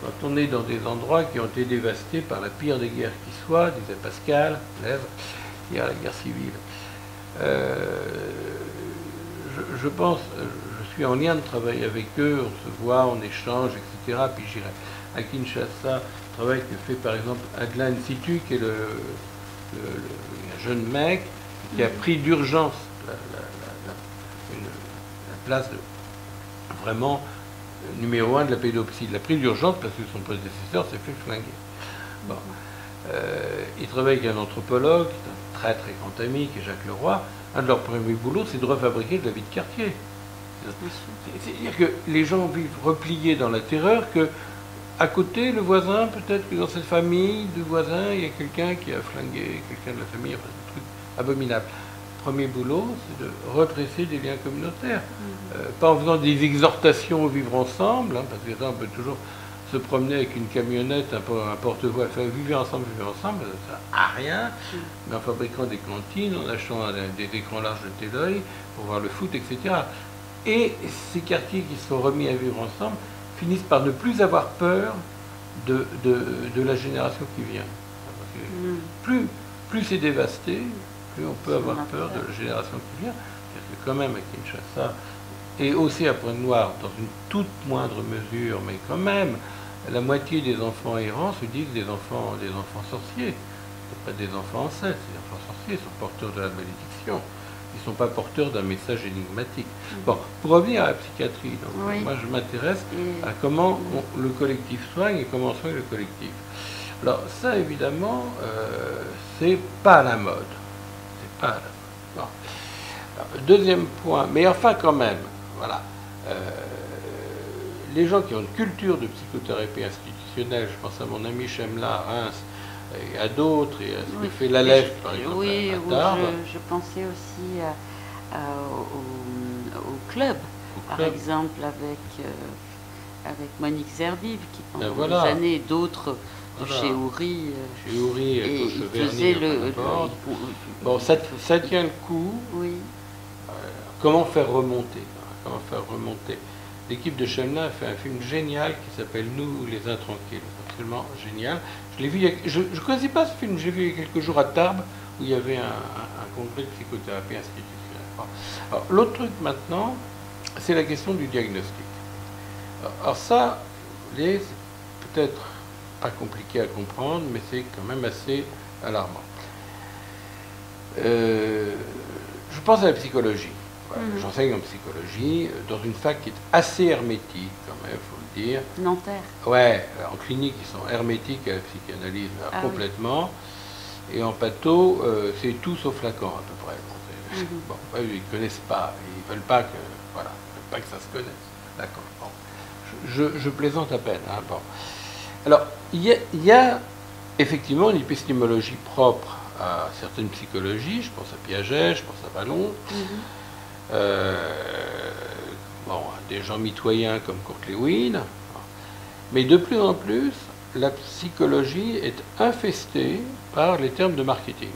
[SPEAKER 2] quand on est dans des endroits qui ont été dévastés par la pire des guerres qui soit, disait Pascal, il y a la guerre civile. Je pense, je suis en lien de travail avec eux, on se voit, on échange, etc. Puis j'irai à Kinshasa, le travail que fait par exemple Adlan Situ, qui est un jeune mec qui a pris d'urgence la place de vraiment numéro 1 de la pédopsie. Il l'a pris d'urgence parce que son prédécesseur s'est fait flinguer. Bon. Il travaille avec un anthropologue, un très très grand ami, qui est Jacques Leroy. Un de leurs premiers boulots, c'est de refabriquer de la vie de quartier. C'est-à-dire que les gens vivent repliés dans la terreur, que à côté, le voisin, peut-être que dans cette famille de voisins, il y a quelqu'un qui a flingué, quelqu'un de la famille, enfin, des trucs abominables. Premier boulot, c'est de represser des liens communautaires. Pas en faisant des exhortations au vivre ensemble, hein, parce que ça, on peut toujours se promener avec une camionnette, un porte-voix, faire vivre ensemble, ça sert à rien, mais en fabriquant des cantines, en achetant des écrans larges de télévision pour voir le foot, etc. Et ces quartiers qui sont remis à vivre ensemble finissent par ne plus avoir peur de la génération qui vient. Parce que plus c'est dévasté, plus on peut avoir peur de la génération qui vient. Parce que quand même à Kinshasa, et aussi à Pointe-Noire, dans une toute moindre mesure, mais quand même, la moitié des enfants errants se disent des enfants sorciers. Ce pas des enfants ancêtres, ces enfants sorciers sont porteurs de la malédiction. Ils ne sont pas porteurs d'un message énigmatique. Bon, pour revenir à la psychiatrie, donc, moi je m'intéresse à comment le collectif soigne et comment soigne le collectif. Alors ça, évidemment, c'est pas à la mode. C'est pas à la mode. Bon. Alors, deuxième point, mais enfin quand même, voilà. Les gens qui ont une culture de psychothérapie institutionnelle, je pense à mon ami Chemla à Reims et à d'autres, et à ce que fait l'ALEF, par exemple.
[SPEAKER 1] Oui,
[SPEAKER 2] à Tarbes.
[SPEAKER 1] je pensais aussi au club, par exemple, avec Monique Zervive, qui pendant des années, et d'autres de chez Houry.
[SPEAKER 2] Chez Houry,
[SPEAKER 1] et il faisait
[SPEAKER 2] bon, ça tient le coup.
[SPEAKER 1] Oui.
[SPEAKER 2] Comment faire remonter L'équipe de Chemla a fait un film génial qui s'appelle Nous les Intranquilles. Absolument génial. Je l'ai vu, je ne connaissais pas ce film, j'ai vu il y a quelques jours à Tarbes où il y avait un congrès de psychothérapie institutionnelle. Alors, l'autre truc maintenant, c'est la question du diagnostic. Alors ça, c'est peut-être pas compliqué à comprendre, mais c'est quand même assez alarmant. Je pense à la psychologie. Voilà, j'enseigne en psychologie dans une fac qui est assez hermétique, quand même, il faut le dire.
[SPEAKER 1] Nanterre.
[SPEAKER 2] Ouais, en clinique, ils sont hermétiques à la psychanalyse, complètement. Oui. Et en patho, c'est tout sauf Lacan à peu près. Bon, bon, ils ne connaissent pas, ils veulent pas que, voilà, ils veulent pas que ça se connaisse. D'accord. Bon. Je plaisante à peine. Hein, bon. Alors, il y a effectivement une épistémologie propre à certaines psychologies. Je pense à Piaget, je pense à Vallon. Bon, des gens mitoyens comme Kurt Lewin. Mais de plus en plus, la psychologie est infestée par les termes de marketing,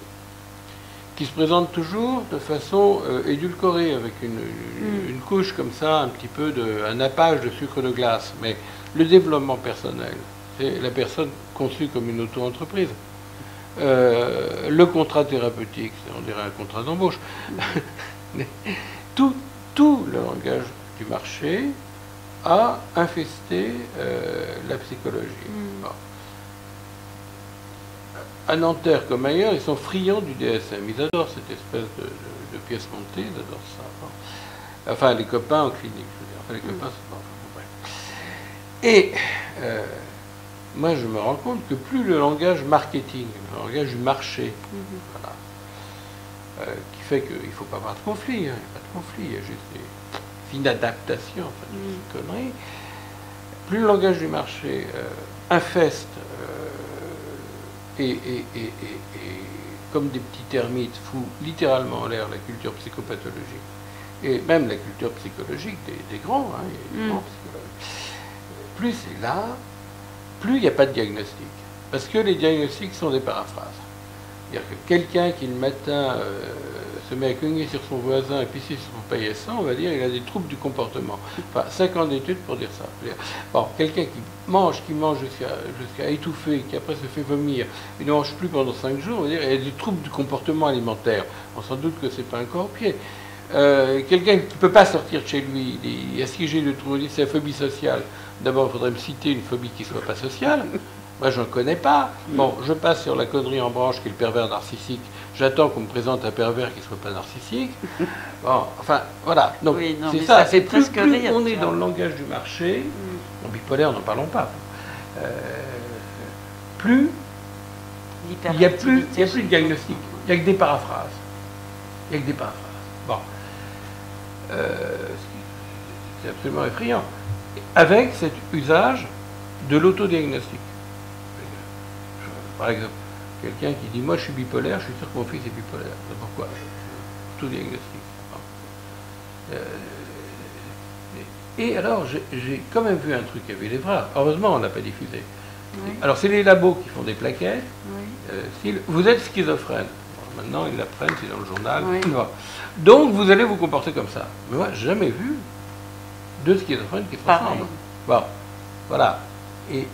[SPEAKER 2] qui se présentent toujours de façon édulcorée, avec une couche comme ça, un petit peu un nappage de sucre de glace. Mais le développement personnel, c'est la personne conçue comme une auto-entreprise. Le contrat thérapeutique, on dirait un contrat d'embauche. Tout le langage du marché a infesté la psychologie. Bon. À Nanterre comme ailleurs, ils sont friands du DSM. Ils adorent cette espèce de pièce montée, ils adorent ça. Bon. Enfin, les copains en clinique, je veux dire. Enfin, les copains, c'est pas bref. Et moi, je me rends compte que plus le langage marketing, le langage du marché, voilà, qui fait qu'il ne faut pas avoir de conflit, hein, il n'y a pas de conflit, il y a juste des inadaptations, enfin, des conneries. Plus le langage du marché infeste et comme des petits termites fout littéralement en l'air la culture psychopathologique et même la culture psychologique des grands, hein, des grands psychologues. Plus c'est là, plus il n'y a pas de diagnostic. Parce que les diagnostics sont des paraphrases. C'est-à-dire que quelqu'un qui le matin se met à cogner sur son voisin et puis sur son paillasson, on va dire il a des troubles du comportement. Enfin, 5 ans d'études pour dire ça. Bon, quelqu'un qui mange jusqu'à étouffer, qui après se fait vomir, il ne mange plus pendant 5 jours, on va dire il a des troubles du comportement alimentaire. On s'en doute que c'est pas un corps-pied. Quelqu'un qui ne peut pas sortir de chez lui, il est assiégé de troubles, c'est la phobie sociale. D'abord, il faudrait me citer une phobie qui ne soit pas sociale. Moi, je n'en connais pas. Bon, je passe sur la connerie en branche qui est le pervers narcissique. J'attends qu'on me présente un pervers qui ne soit pas narcissique. Bon, enfin, voilà. Donc, oui, c'est ça. C'est plus on est dans le langage du marché. En bipolaire, n'en parlons pas. Plus il n'y a plus de diagnostic. Il n'y a que des paraphrases. Il n'y a que des paraphrases. Bon. C'est absolument effrayant. Avec cet usage de l'autodiagnostic. Par exemple, quelqu'un qui dit « Moi, je suis bipolaire, je suis sûr que mon fils est bipolaire. » Pourquoi? Autodiagnostic. Et alors, j'ai quand même vu un truc à Villevra. Heureusement, on ne l'a pas diffusé. Oui. Alors, c'est les labos qui font des plaquettes. Oui. Vous êtes schizophrène. Bon, maintenant, ils l'apprennent, c'est dans le journal. Oui. Donc, vous allez vous comporter comme ça. Mais moi, j'ai jamais vu deux schizophrènes qui se ressemblent. Bon, voilà. Et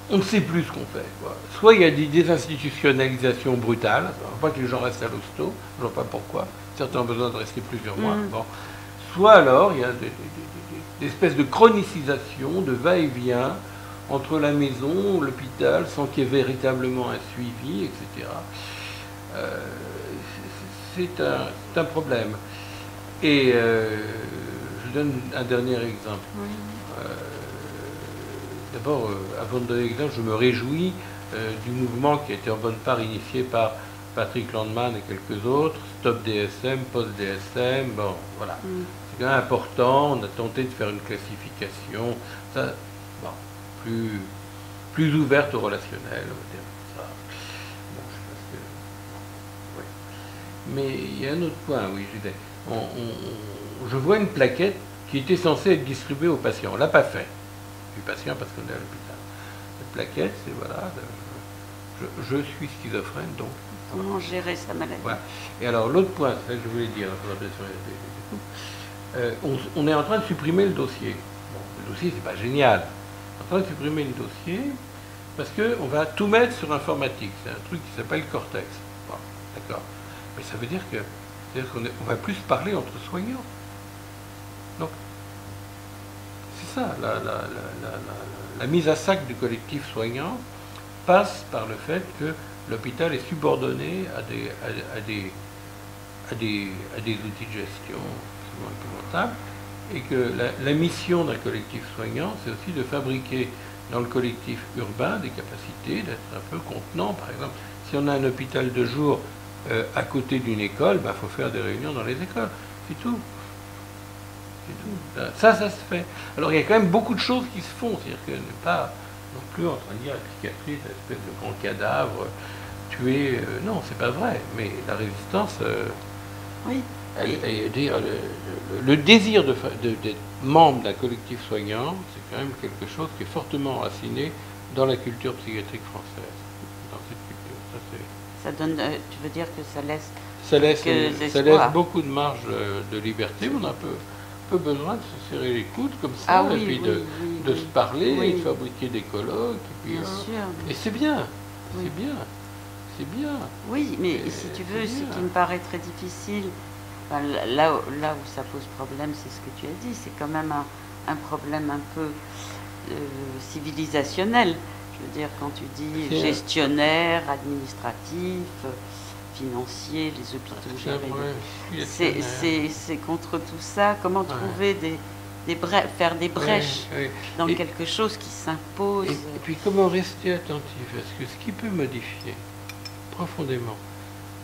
[SPEAKER 2] on ne sait plus ce qu'on fait, quoi. Soit il y a des désinstitutionnalisations brutales, je ne veux pas que les gens restent à l'hosto, je ne vois pas pourquoi, certains ont besoin de rester plusieurs mois. Bon. Soit alors il y a des espèces de chronicisation, de va-et-vient entre la maison, l'hôpital, sans qu'il y ait véritablement un suivi, etc. C'est un problème. Et je donne un dernier exemple. D'abord, avant de donner l'exemple, je me réjouis du mouvement qui a été en bonne part initié par Patrick Landman et quelques autres, Stop DSM, Post DSM, bon, voilà. C'est quand même important, on a tenté de faire une classification, ça, bon, plus ouverte au relationnel, on va dire ça. Bon, je sais pas ce que... Oui. Mais il y a un autre point, oui, je vois une plaquette qui était censée être distribuée aux patients, on ne l'a pas fait. Du patient parce qu'on est à l'hôpital. Cette plaquette, c'est voilà, je suis schizophrène, donc.
[SPEAKER 1] Comment gérer sa maladie.
[SPEAKER 2] Voilà. Et alors l'autre point, c'est ça que je voulais dire, on est en train de supprimer le dossier. Bon, le dossier, c'est pas génial. On est en train de supprimer le dossier parce qu'on va tout mettre sur informatique. C'est un truc qui s'appelle Cortex. Bon, d'accord. Mais ça veut dire qu'on va plus parler entre soignants. Donc, ça, la mise à sac du collectif soignant passe par le fait que l'hôpital est subordonné à des outils de gestion implémentables et que la mission d'un collectif soignant, c'est aussi de fabriquer dans le collectif urbain des capacités d'être un peu contenant. Par exemple, si on a un hôpital de jour à côté d'une école, il faut faire des réunions dans les écoles. C'est tout. C'est tout. Ça se fait. Alors il y a quand même beaucoup de choses qui se font. C'est-à-dire que n'est pas non plus en train de dire la psychiatrie, cette espèce de grand cadavre tué. Non, c'est pas vrai. Mais la résistance,
[SPEAKER 1] oui.
[SPEAKER 2] Le désir d'être membre d'un collectif soignant, c'est quand même quelque chose qui est fortement enraciné dans la culture psychiatrique française. Dans cette culture.
[SPEAKER 1] Ça donne, tu veux dire que ça laisse...
[SPEAKER 2] Ça laisse beaucoup de marge de liberté. On a un peu besoin de se serrer les coudes comme ça, et puis de se parler, et de fabriquer des colloques. Et puis,
[SPEAKER 1] bien sûr.
[SPEAKER 2] Et c'est bien, c'est bien, c'est bien.
[SPEAKER 1] Oui, mais si tu veux, ce qui me paraît très difficile, là où ça pose problème, c'est ce que tu as dit, c'est quand même un problème un peu civilisationnel. Je veux dire, quand tu dis gestionnaire, administratif, financier, les hôpitaux gérés, c'est contre tout ça. Comment trouver faire des brèches dans quelque chose qui s'impose.
[SPEAKER 2] Et puis comment rester attentif à ce qui peut modifier profondément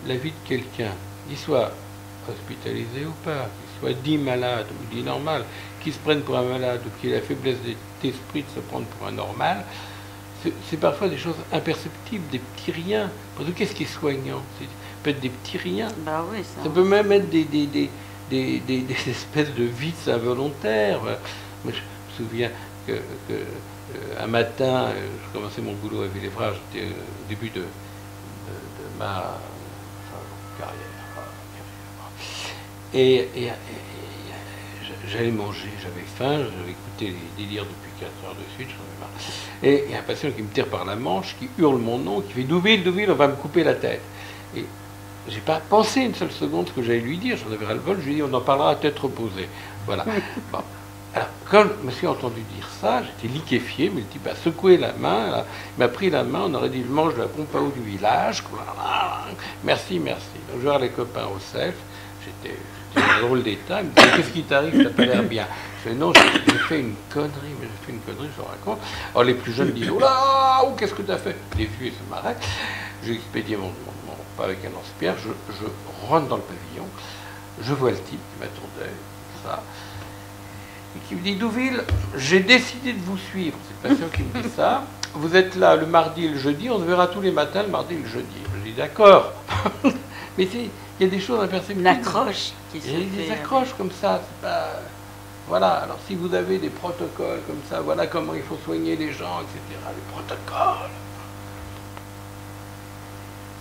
[SPEAKER 2] la vie de quelqu'un, qu'il soit hospitalisé ou pas, qu'il soit dit malade ou dit normal, qu'il se prenne pour un malade ou qu'il ait la faiblesse d'esprit de se prendre pour un normal, c'est parfois des choses imperceptibles, des petits riens. Parce que qu'est-ce qui est soignant? C'est peut-être des petits riens.
[SPEAKER 1] Oui,
[SPEAKER 2] ça peut même être des espèces de vices involontaires. Moi, je me souviens un matin, je commençais mon boulot à Villefranche, j'étais au début de ma carrière. Et j'allais manger, j'avais faim, j'avais écouté les délires depuis 4 heures de suite, j'en avais marre. Et il y a un patient qui me tire par la manche, qui hurle mon nom, qui fait Douville, on va me couper la tête. Et j'ai pas pensé une seule seconde ce que j'allais lui dire, j'en avais ras-le-bol, je lui ai dit on en parlera à tête reposée. Voilà. Bon. Alors, quand je me suis entendu dire ça, j'étais liquéfié, mais le type a secoué la main, là, il m'a pris la main, on aurait dit le manche de la pompe à eau du village. Merci, merci. Donc je vais voir les copains au self, j'étais un drôle d'état, il me dit qu'est-ce qui t'arrive, t'as pas l'air bien. Je dis non, j'ai fait une connerie, je vous raconte. Alors les plus jeunes disent oh là, qu'est-ce que t'as fait? Les vieux ils se marraient. J'ai expédié mon repas avec un lance-pierre, je rentre dans le pavillon, je vois le type qui m'attendait, ça. Et qui me dit Douville, j'ai décidé de vous suivre. C'est le patient qui me dit ça. Vous êtes là le mardi et le jeudi, on se verra tous les matins le mardi et le jeudi. Je dis d'accord. Mais il y a des choses imperceptibles.
[SPEAKER 1] Une accroche qui se fait.
[SPEAKER 2] Il y a des accroches comme ça. C'est pas... Voilà. Alors si vous avez des protocoles comme ça, voilà comment il faut soigner les gens, etc. Les protocoles.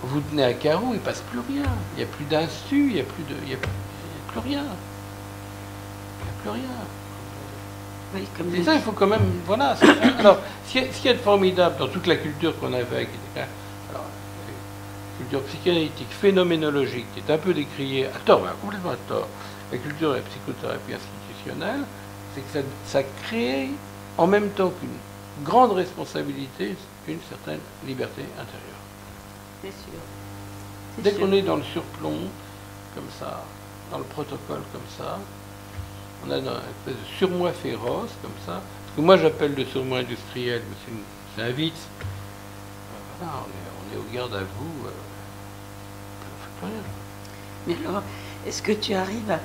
[SPEAKER 2] Vous tenez un carreau, il ne passe plus rien. Il n'y a plus d'insu, il n'y a plus rien. Il n'y a plus rien.
[SPEAKER 1] Oui, comme
[SPEAKER 2] c'est ça, il faut quand même... Voilà. Alors, ce qu'il y a de formidable dans toute la culture qu'on avait, alors, la culture psychanalytique, phénoménologique, qui est un peu décriée, à tort, mais complètement à tort, la culture de la psychothérapie institutionnelle, c'est que ça crée, en même temps qu'une grande responsabilité, une certaine liberté intérieure.
[SPEAKER 1] C'est sûr.
[SPEAKER 2] Dès qu'on est dans le surplomb, comme ça, dans le protocole comme ça, on a une espèce de surmoi féroce, comme ça. Ce que moi j'appelle le surmoi industriel, mais c'est un vice. Voilà, on est au garde à vous. On ne fait plus rien.
[SPEAKER 1] Mais alors, est-ce que tu arrives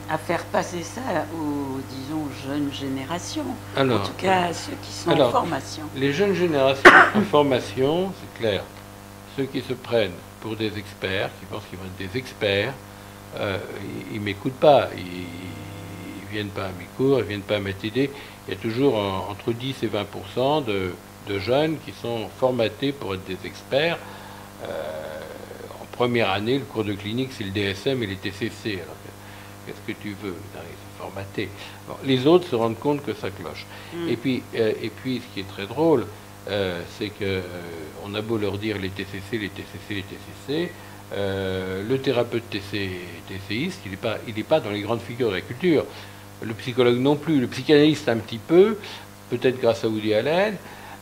[SPEAKER 1] à faire passer ça aux, disons, jeunes générations?
[SPEAKER 2] Alors,
[SPEAKER 1] en tout cas, à ceux qui sont en formation.
[SPEAKER 2] Les jeunes générations en formation, c'est clair. Ceux qui se prennent pour des experts, qui pensent qu'ils vont être des experts, ils ne m'écoutent pas. Ils viennent pas à mes cours, ils viennent pas à ma TD. Il y a toujours entre 10 et 20% de jeunes qui sont formatés pour être des experts. En première année, le cours de clinique, c'est le DSM et les TCC. Alors, qu'est-ce que tu veux? Ils sont formatés. Bon, les autres se rendent compte que ça cloche. Et puis, ce qui est très drôle, c'est qu'on a beau leur dire les TCC, le thérapeute TCiste, il n'est pas dans les grandes figures de la culture. Le psychologue non plus, le psychanalyste un petit peu, peut-être grâce à Woody Allen,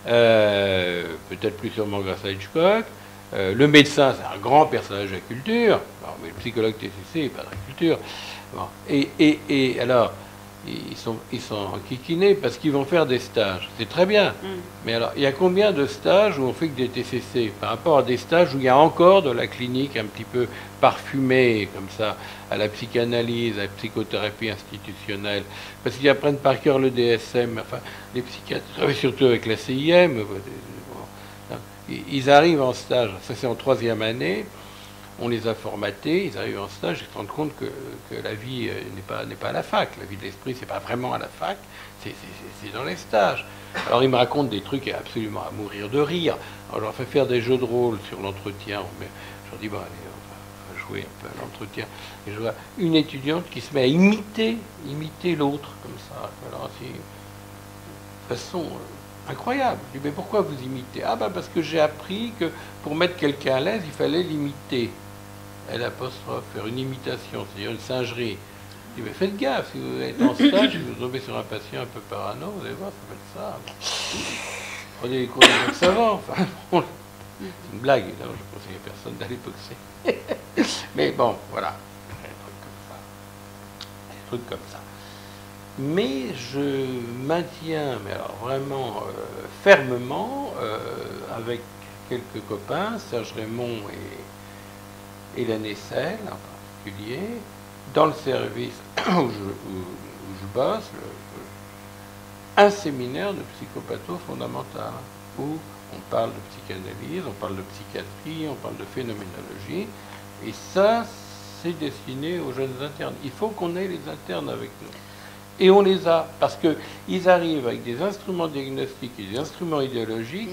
[SPEAKER 2] peut-être plus sûrement grâce à Hitchcock. Le médecin, c'est un grand personnage de la culture, mais le psychologue TCC n'est pas de la culture. Bon. Et alors, ils sont enquiquinés parce qu'ils vont faire des stages. C'est très bien. Mais alors, il y a combien de stages où on fait que des TCC par rapport à des stages où il y a encore de la clinique un petit peu parfumée, comme ça, à la psychanalyse, à la psychothérapie institutionnelle, parce qu'ils apprennent par cœur le DSM, enfin, les psychiatres travaillent surtout avec la CIM. Ils arrivent en stage, ça c'est en 3e année. On les a formatés, ils arrivent en stage, ils se rendent compte que la vie n'est pas à la fac. La vie de l'esprit, c'est pas vraiment à la fac, c'est dans les stages. Alors ils me racontent des trucs absolument à mourir de rire. Alors je leur fais faire des jeux de rôle sur l'entretien. Je leur dis, bon, allez, on va jouer un peu à l'entretien. Et je vois une étudiante qui se met à imiter l'autre, comme ça. Alors, de façon incroyable. Je dis, mais pourquoi vous imitez? Ah ben parce que j'ai appris que pour mettre quelqu'un à l'aise, il fallait l'imiter. Elle apostrophe, faire une imitation, c'est-à-dire une singerie. Je dis, mais faites gaffe, si vous êtes en stage, si vous tombez sur un patient un peu parano, vous allez voir, ça fait ça. Prenez les cours de savants. Enfin, bon, c'est une blague, évidemment, je ne conseille à personne d'aller boxer. Mais bon, voilà. Des trucs comme ça. Mais je maintiens, mais alors vraiment fermement, avec quelques copains, Serge Raymond et Hélène Essel en particulier, dans le service où je bosse, un séminaire de psychopatho fondamental, où on parle de psychanalyse, on parle de psychiatrie, on parle de phénoménologie, et ça, c'est destiné aux jeunes internes. Il faut qu'on ait les internes avec nous. Et on les a, parce qu'ils arrivent avec des instruments diagnostiques et des instruments idéologiques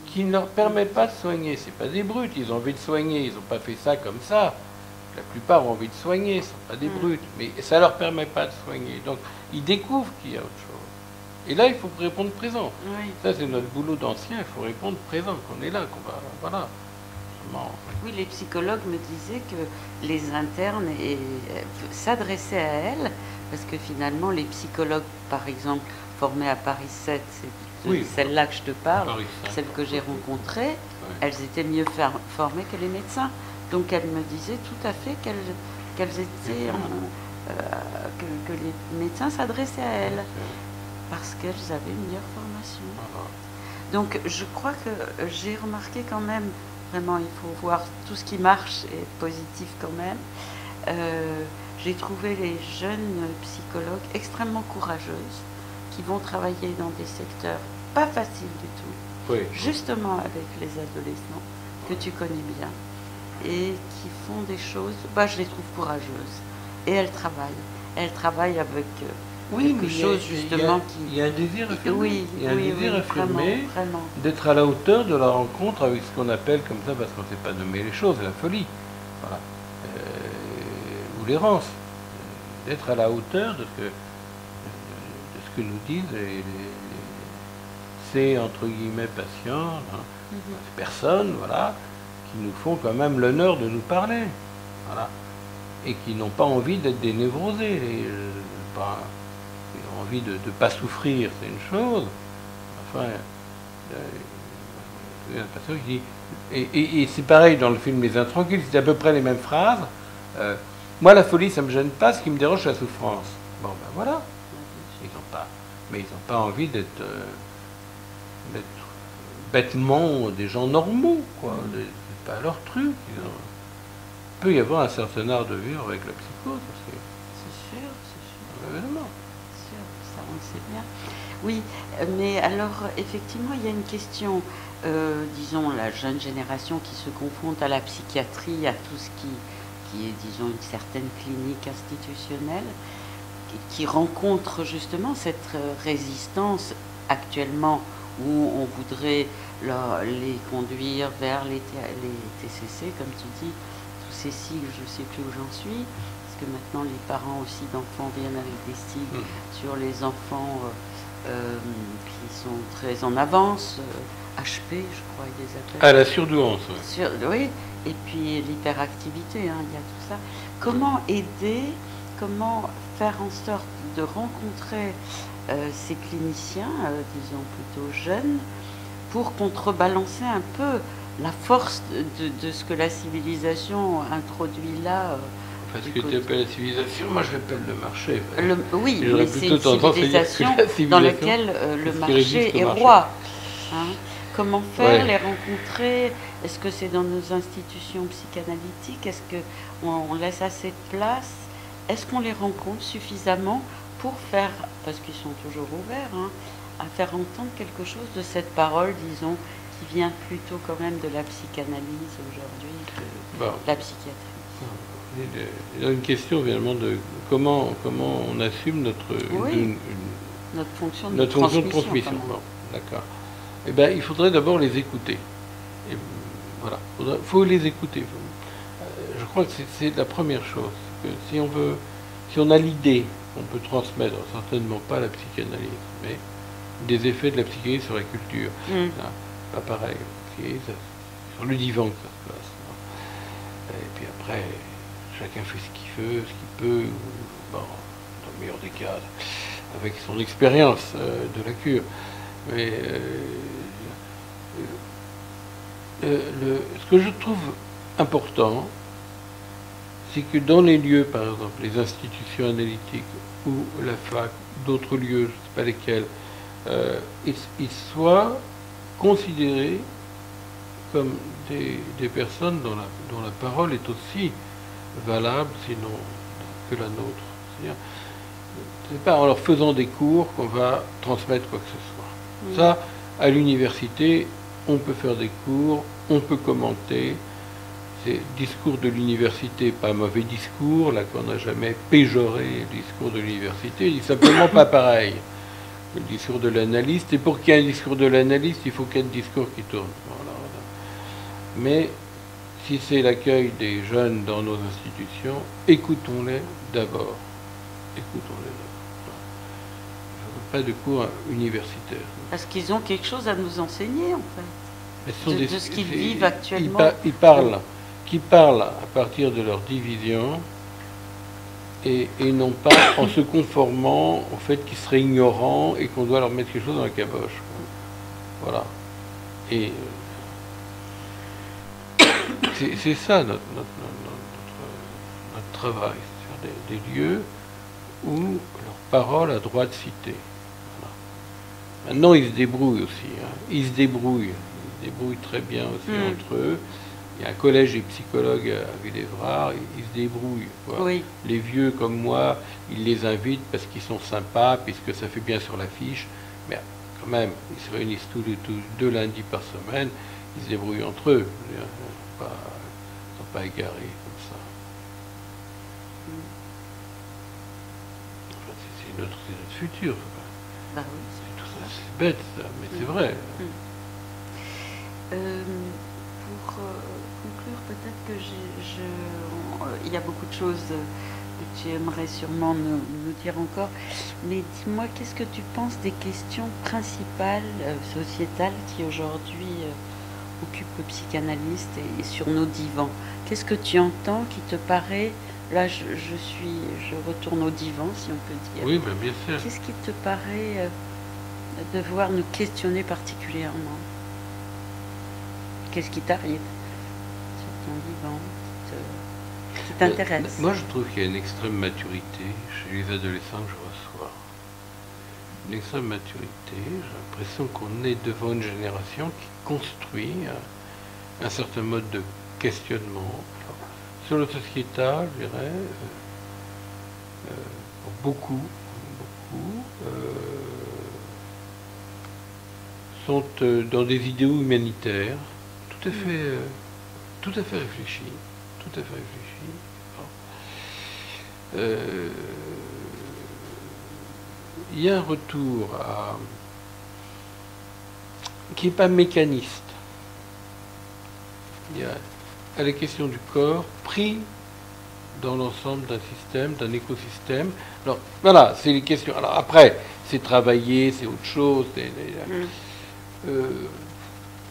[SPEAKER 2] qui ne leur permettent pas de soigner. Ce pas des brutes, ils ont envie de soigner, ils n'ont pas fait ça comme ça. La plupart ont envie de soigner, ce ne sont pas des brutes, mais ça ne leur permet pas de soigner. Donc ils découvrent qu'il y a autre chose. Et là, il faut répondre présent. Oui. Ça, c'est notre boulot d'ancien, il faut répondre présent, qu'on est là, qu'on va... Voilà.
[SPEAKER 1] Oui, les psychologues me disaient que les internes s'adressaient à elles, parce que finalement, les psychologues, par exemple, formés à Paris 7, c'est celle-là que je te parle, celle que j'ai rencontrée, elles étaient mieux formées que les médecins. Donc elles me disaient tout à fait qu'elles étaient... que les médecins s'adressaient à elles, parce qu'elles avaient une meilleure formation. Donc je crois que j'ai remarqué quand même, vraiment, il faut voir tout ce qui marche et positif quand même. J'ai trouvé les jeunes psychologues extrêmement courageuses qui vont travailler dans des secteurs pas faciles du tout, justement avec les adolescents que tu connais bien et qui font des choses, je les trouve courageuses. Et elles travaillent avec quelque chose justement qui...
[SPEAKER 2] Il y a un désir affirmé,
[SPEAKER 1] oui,
[SPEAKER 2] il y a un désir affirmé d'être à la hauteur de la rencontre avec ce qu'on appelle comme ça, parce qu'on ne sait pas nommer les choses, la folie, voilà, ou l'errance, d'être à la hauteur de ce que nous disent ces entre guillemets patients, ces personnes, voilà, qui nous font quand même l'honneur de nous parler, voilà, et qui n'ont pas envie d'être des névrosés, ils ont envie de ne pas souffrir, c'est une chose. Enfin, il y a un pasteur qui dit, et c'est pareil dans le film Les Intranquilles, c'est à peu près les mêmes phrases. Moi, la folie, ça ne me gêne pas, ce qui me dérange, c'est la souffrance. Bon, ben voilà, ils n'ont pas, mais ils n'ont pas envie d'être bêtement des gens normaux, quoi. C'est pas leur truc. Il peut y avoir un certain art de vivre avec la psychose.
[SPEAKER 1] C'est sûr.
[SPEAKER 2] Évidemment.
[SPEAKER 1] C'est sûr, ça on le sait bien. Oui, mais alors effectivement, il y a une question, disons, la jeune génération qui se confronte à la psychiatrie, à tout ce qui est, disons, une certaine clinique institutionnelle, qui rencontre justement cette résistance actuellement où on voudrait les conduire vers les TCC, comme tu dis, tous ces sigles, je ne sais plus où j'en suis, parce que maintenant les parents aussi d'enfants viennent avec des sigles sur les enfants qui sont très en avance, HP, je crois, ils les appellent.
[SPEAKER 2] Ah, la surdouance.
[SPEAKER 1] Oui, et puis l'hyperactivité, il y a tout ça. Comment aider, comment faire en sorte de rencontrer ces cliniciens, disons plutôt jeunes, pour contrebalancer un peu la force de ce que la civilisation introduit là
[SPEAKER 2] Parce que tu appelles la civilisation, moi je l'appelle le marché.
[SPEAKER 1] Oui,
[SPEAKER 2] Et j'aurais
[SPEAKER 1] mais c'est
[SPEAKER 2] plutôt
[SPEAKER 1] une
[SPEAKER 2] tendance à dire que
[SPEAKER 1] civilisation
[SPEAKER 2] la civilisation,
[SPEAKER 1] dans laquelle le
[SPEAKER 2] c'est ce qui résiste
[SPEAKER 1] marché
[SPEAKER 2] au
[SPEAKER 1] est
[SPEAKER 2] marché.
[SPEAKER 1] roi. Hein. Comment faire,
[SPEAKER 2] Ouais.
[SPEAKER 1] les rencontrer? Est-ce que c'est dans nos institutions psychanalytiques? Est-ce qu'on laisse assez de place? Est-ce qu'on les rencontre suffisamment pour faire, parce qu'ils sont toujours ouverts, hein, à faire entendre quelque chose de cette parole, disons, qui vient plutôt quand même de la psychanalyse aujourd'hui que
[SPEAKER 2] Bon.
[SPEAKER 1] de la psychiatrie?
[SPEAKER 2] Il y a une question finalement de comment on assume notre,
[SPEAKER 1] Oui. Notre fonction de
[SPEAKER 2] notre fonction de
[SPEAKER 1] transmission.
[SPEAKER 2] transmission. Bon, d'accord. Eh bien, il faudrait d'abord les écouter. Et voilà, faut les écouter. Je crois que c'est la première chose. Que si on a l'idée qu'on peut transmettre, certainement pas la psychanalyse, mais des effets de la psychanalyse sur la culture, hein, pas pareil. C'est sur le divan que ça se passe. Hein. Et puis après, chacun fait ce qu'il veut, ce qu'il peut, bon, dans le meilleur des cas, avec son expérience de la cure. Mais ce que je trouve important, c'est que dans les lieux, par exemple, les institutions analytiques ou la fac, d'autres lieux, je ne sais pas lesquels, ils soient considérés comme des personnes dont la parole est aussi valable, sinon que la nôtre. C'est-à-dire, c'est pas en leur faisant des cours qu'on va transmettre quoi que ce soit. Ça, à l'université, on peut faire des cours, on peut commenter. C'est discours de l'université, pas mauvais discours, là qu'on n'a jamais péjoré le discours de l'université, il n'est simplement pas pareil que le discours de l'analyste. Et pour qu'il y ait un discours de l'analyste, il faut qu'il y ait un discours qui tourne. Voilà. Mais si c'est l'accueil des jeunes dans nos institutions, écoutons-les d'abord. Écoutons-les d'abord. Je ne veux pas de cours universitaires.
[SPEAKER 1] Parce qu'ils ont quelque chose à nous enseigner, en fait. De ce qu'ils vivent actuellement.
[SPEAKER 2] Qui parlent à partir de leur division et non pas en se conformant au fait qu'ils seraient ignorants et qu'on doit leur mettre quelque chose dans la caboche. Voilà. Et c'est ça notre travail, c'est-à-dire des lieux où leur parole a droit de citer. Voilà. Maintenant, ils se débrouillent aussi. Hein. Ils se débrouillent très bien aussi entre eux. Il y a un collège des psychologues à Villévrard, ils se débrouillent. Quoi. Oui. Les vieux comme moi, ils les invitent parce qu'ils sont sympas, puisque ça fait bien sur l'affiche. Mais quand même, ils se réunissent tous deux lundis par semaine, ils se débrouillent entre eux. Ils ne sont pas égarés comme ça. Enfin, c'est notre futur.
[SPEAKER 1] Bah oui.
[SPEAKER 2] C'est bête, ça, mais c'est vrai.
[SPEAKER 1] Pour conclure, peut-être que il y a beaucoup de choses que tu aimerais sûrement nous dire encore, mais dis-moi, qu'est-ce que tu penses des questions principales sociétales qui aujourd'hui occupent le psychanalyste et sur nos divans? Qu'est-ce que tu entends qui te paraît, là je retourne au divan si on peut dire.
[SPEAKER 2] Oui, mais bien sûr.
[SPEAKER 1] Qu'est-ce qui te paraît devoir nous questionner particulièrement? Qu'est-ce qui t'arrive sur ton divan, qui t'intéresse?
[SPEAKER 2] Moi, je trouve qu'il y a une extrême maturité chez les adolescents que je reçois. Une extrême maturité. J'ai l'impression qu'on est devant une génération qui construit un certain mode de questionnement. Alors, sur le sociétal, je dirais, beaucoup, sont dans des idéaux humanitaires. Tout à fait réfléchi. Il y a un retour qui n'est pas mécaniste. Il y a à la question du corps pris dans l'ensemble d'un système, d'un écosystème. Alors voilà, c'est les questions. Alors après, c'est travailler, c'est autre chose.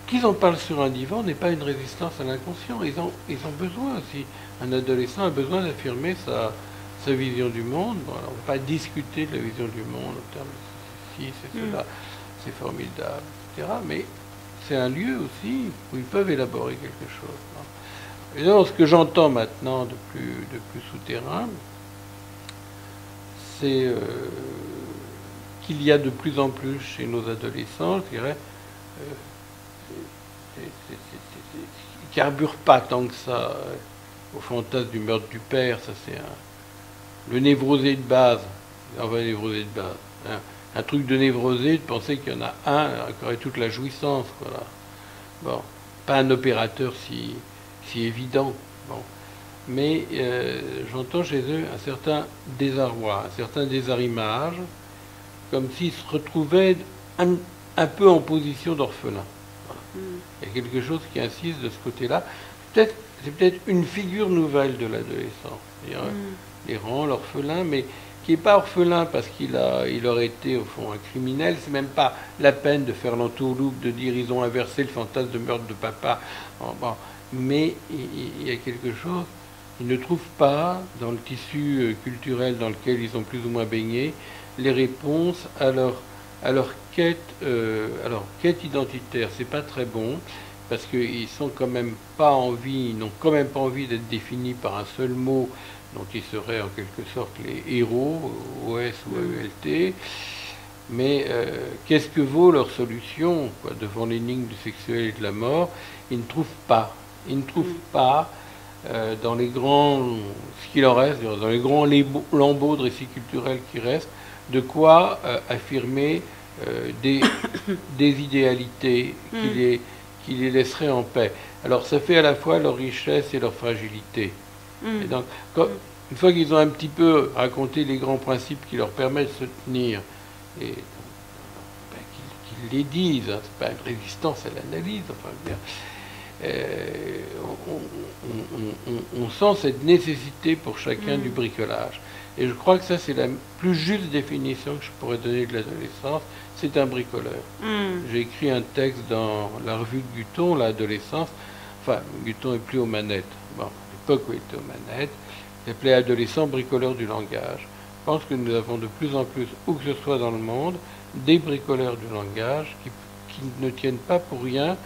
[SPEAKER 2] Qu'ils en parlent sur un divan n'est pas une résistance à l'inconscient. Ils ont besoin aussi. Un adolescent a besoin d'affirmer sa vision du monde. Bon, alors, on ne va pas discuter de la vision du monde en termes de ceci, c'est cela, c'est formidable, etc. Mais c'est un lieu aussi où ils peuvent élaborer quelque chose. Et donc, ce que j'entends maintenant de plus souterrain, c'est qu'il y a de plus en plus chez nos adolescents, je dirais, qui carburent pas tant que ça au fantasme du meurtre du père. Ça, c'est le névrosé de base. Enfin, névrosé de base. Hein. Un truc de névrosé, de penser qu'il y en a un qui aurait toute la jouissance. Voilà. Bon, pas un opérateur si évident. Bon. Mais j'entends chez eux un certain désarroi, un certain désarrimage, comme s'ils se retrouvaient un peu en position d'orphelin. Voilà. Il y a quelque chose qui insiste de ce côté-là. C'est peut-être une figure nouvelle de l'adolescence. L'errant, l'orphelin, mais qui n'est pas orphelin parce qu'il aurait été au fond un criminel. C'est même pas la peine de faire l'entourloupe, de dire ils ont inversé le fantasme de meurtre de papa. Bon. Mais il y a quelque chose. Ils ne trouvent pas, dans le tissu culturel dans lequel ils ont plus ou moins baigné, les réponses à leur quête identitaire. C'est pas très bon, parce qu'ils sont quand même pas ils n'ont quand même pas envie d'être définis par un seul mot dont ils seraient en quelque sorte les héros, OS ou AELT. Mais qu'est-ce que vaut leur solution, quoi, devant l'énigme du sexuel et de la mort? Ils ne trouvent pas. Ils ne trouvent pas dans les grands, ce qu'il en reste, dans les grands lambeaux de récits culturels qui restent, de quoi affirmer des idéalités qui les laisseraient en paix. Alors ça fait à la fois leur richesse et leur fragilité. Et donc, une fois qu'ils ont un petit peu raconté les grands principes qui leur permettent de se tenir, et qu'ils les disent, hein, c'est pas une résistance à l'analyse, enfin bien. On sent cette nécessité pour chacun du bricolage. Et je crois que ça, c'est la plus juste définition que je pourrais donner de l'adolescence. C'est un bricoleur. J'ai écrit un texte dans la revue de Guton, l'adolescence. Enfin, Guton n'est plus aux manettes. Bon, à l'époque où il était aux manettes, il s'appelait Adolescent bricoleur du langage. Je pense que nous avons de plus en plus, où que ce soit dans le monde, des bricoleurs du langage qui ne tiennent pas pour rien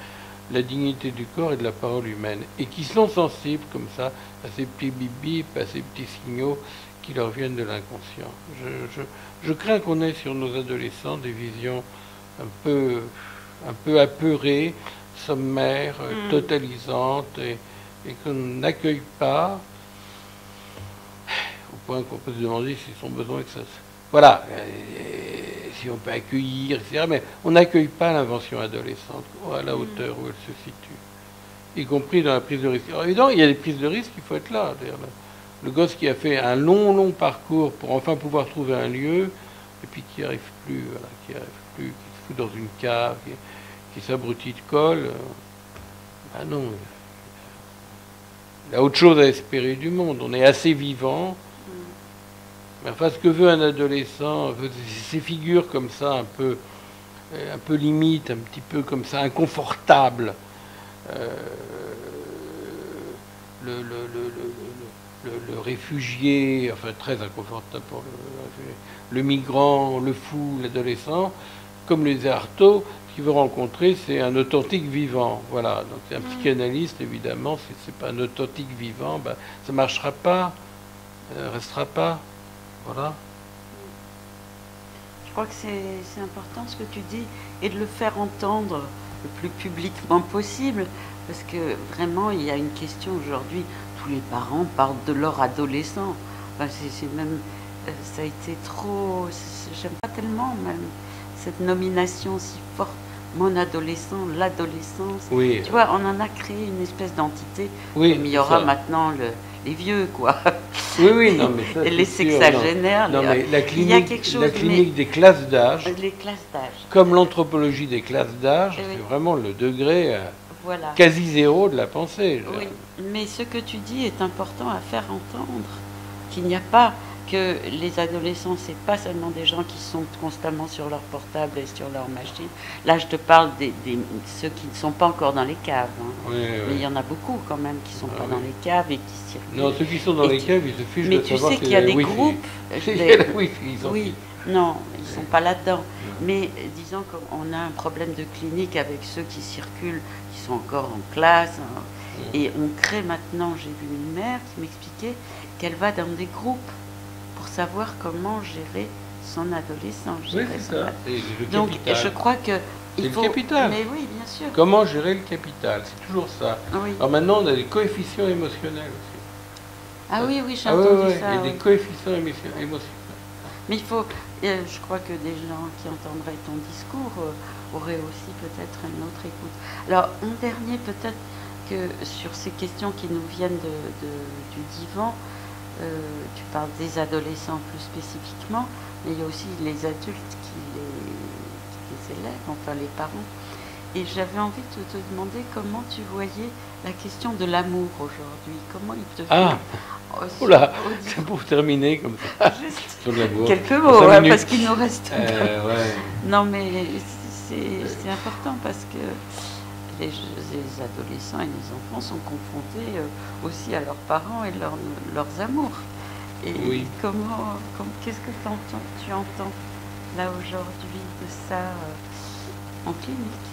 [SPEAKER 2] la dignité du corps et de la parole humaine, et qui sont sensibles comme ça à ces petits bibis, à ces petits signaux qui leur viennent de l'inconscient. Je crains qu'on ait sur nos adolescents des visions un peu apeurées, sommaires, totalisantes, et qu'on n'accueille pas, au point qu'on peut se demander s'ils ont besoin que ça... Voilà, si on peut accueillir, etc. Mais on n'accueille pas l'invention adolescente à la hauteur où elle se situe, y compris dans la prise de risque. Alors évidemment, il y a des prises de risque, il faut être là. Le gosse qui a fait un long parcours pour enfin pouvoir trouver un lieu, et puis qui n'y arrive plus, voilà, qui se fout dans une cave, qui s'abrutit de colle, ben non, il a autre chose à espérer du monde. On est assez vivant. Enfin, ce que veut un adolescent, ces figures comme ça, un peu limite, un petit peu comme ça, inconfortable. Le réfugié, enfin très inconfortable pour le migrant, le fou, l'adolescent, comme les Artaud, ce qu'il veut rencontrer, c'est un authentique vivant. Voilà, donc un psychanalyste, évidemment, si c'est pas un authentique vivant, ben, ça ne marchera pas, ça ne restera pas. Voilà.
[SPEAKER 1] Je crois que c'est important ce que tu dis, et de le faire entendre le plus publiquement possible, parce que vraiment, il y a une question aujourd'hui, tous les parents parlent de leur adolescent. Enfin, c'est même, ça a été trop, j'aime pas tellement même cette nomination si forte, mon adolescent, l'adolescence.
[SPEAKER 2] Oui.
[SPEAKER 1] Tu vois, on en a créé une espèce d'entité,
[SPEAKER 2] oui,
[SPEAKER 1] comme il y aura maintenant les vieux, quoi.
[SPEAKER 2] Oui, non, mais ça,
[SPEAKER 1] et les sexagénaires.
[SPEAKER 2] Non, mais la clinique,
[SPEAKER 1] il y a quelque chose,
[SPEAKER 2] la clinique des classes d'âge,
[SPEAKER 1] les classes d'âge,
[SPEAKER 2] comme l'anthropologie des classes d'âge, c'est vraiment le degré quasi zéro de la pensée.
[SPEAKER 1] Oui, mais ce que tu dis est important à faire entendre, qu'il n'y a pas que les adolescents, c'est pas seulement des gens qui sont constamment sur leur portable et sur leur machine. Là, je te parle de ceux qui ne sont pas encore dans les caves. Hein.
[SPEAKER 2] Oui,
[SPEAKER 1] mais il y en a beaucoup quand même qui ne sont pas dans les caves et qui circulent.
[SPEAKER 2] Non, ceux qui sont dans les caves, ils se fichent
[SPEAKER 1] mais
[SPEAKER 2] de savoir
[SPEAKER 1] tu sais qu'il y a des groupes.
[SPEAKER 2] Oui,
[SPEAKER 1] non, ils ne sont pas là-dedans. Mais disons qu'on a un problème de clinique avec ceux qui circulent, qui sont encore en classe. Hein. Et on crée maintenant, j'ai vu une mère qui m'expliquait qu'elle va dans des groupes pour savoir comment gérer son adolescent.
[SPEAKER 2] Oui,
[SPEAKER 1] gérer
[SPEAKER 2] c'est
[SPEAKER 1] son
[SPEAKER 2] ça.
[SPEAKER 1] ad-
[SPEAKER 2] C'est le
[SPEAKER 1] Donc
[SPEAKER 2] capital.
[SPEAKER 1] je crois que
[SPEAKER 2] C'est
[SPEAKER 1] il
[SPEAKER 2] le
[SPEAKER 1] faut.
[SPEAKER 2] capital.
[SPEAKER 1] Mais oui, bien sûr.
[SPEAKER 2] Comment gérer le capital? C'est toujours ça.
[SPEAKER 1] Oui.
[SPEAKER 2] Alors maintenant, on a des coefficients émotionnels aussi.
[SPEAKER 1] Ah oui, oui, j'ai
[SPEAKER 2] Ah ouais,
[SPEAKER 1] entendu
[SPEAKER 2] ouais,
[SPEAKER 1] ça.
[SPEAKER 2] il y a
[SPEAKER 1] Oui.
[SPEAKER 2] des coefficients émotionnels.
[SPEAKER 1] Mais il faut, je crois que des gens qui entendraient ton discours auraient aussi peut-être une autre écoute. Alors, en dernier, peut-être que sur ces questions qui nous viennent du divan, tu parles des adolescents plus spécifiquement, mais il y a aussi les adultes qui les élèvent, enfin les parents. Et j'avais envie de te demander comment tu voyais la question de l'amour aujourd'hui. Comment il te
[SPEAKER 2] Ah,
[SPEAKER 1] fait
[SPEAKER 2] oula, c'est pour terminer comme ça.
[SPEAKER 1] Juste
[SPEAKER 2] Sur l'amour.
[SPEAKER 1] quelques
[SPEAKER 2] En
[SPEAKER 1] mots,
[SPEAKER 2] 5
[SPEAKER 1] hein,
[SPEAKER 2] minutes.
[SPEAKER 1] parce qu'il nous reste.
[SPEAKER 2] Ouais.
[SPEAKER 1] Non, mais c'est important parce que les adolescents et les enfants sont confrontés aussi à leurs parents et leurs amours. Et
[SPEAKER 2] Oui.
[SPEAKER 1] qu'est-ce que tu entends là aujourd'hui de ça en clinique?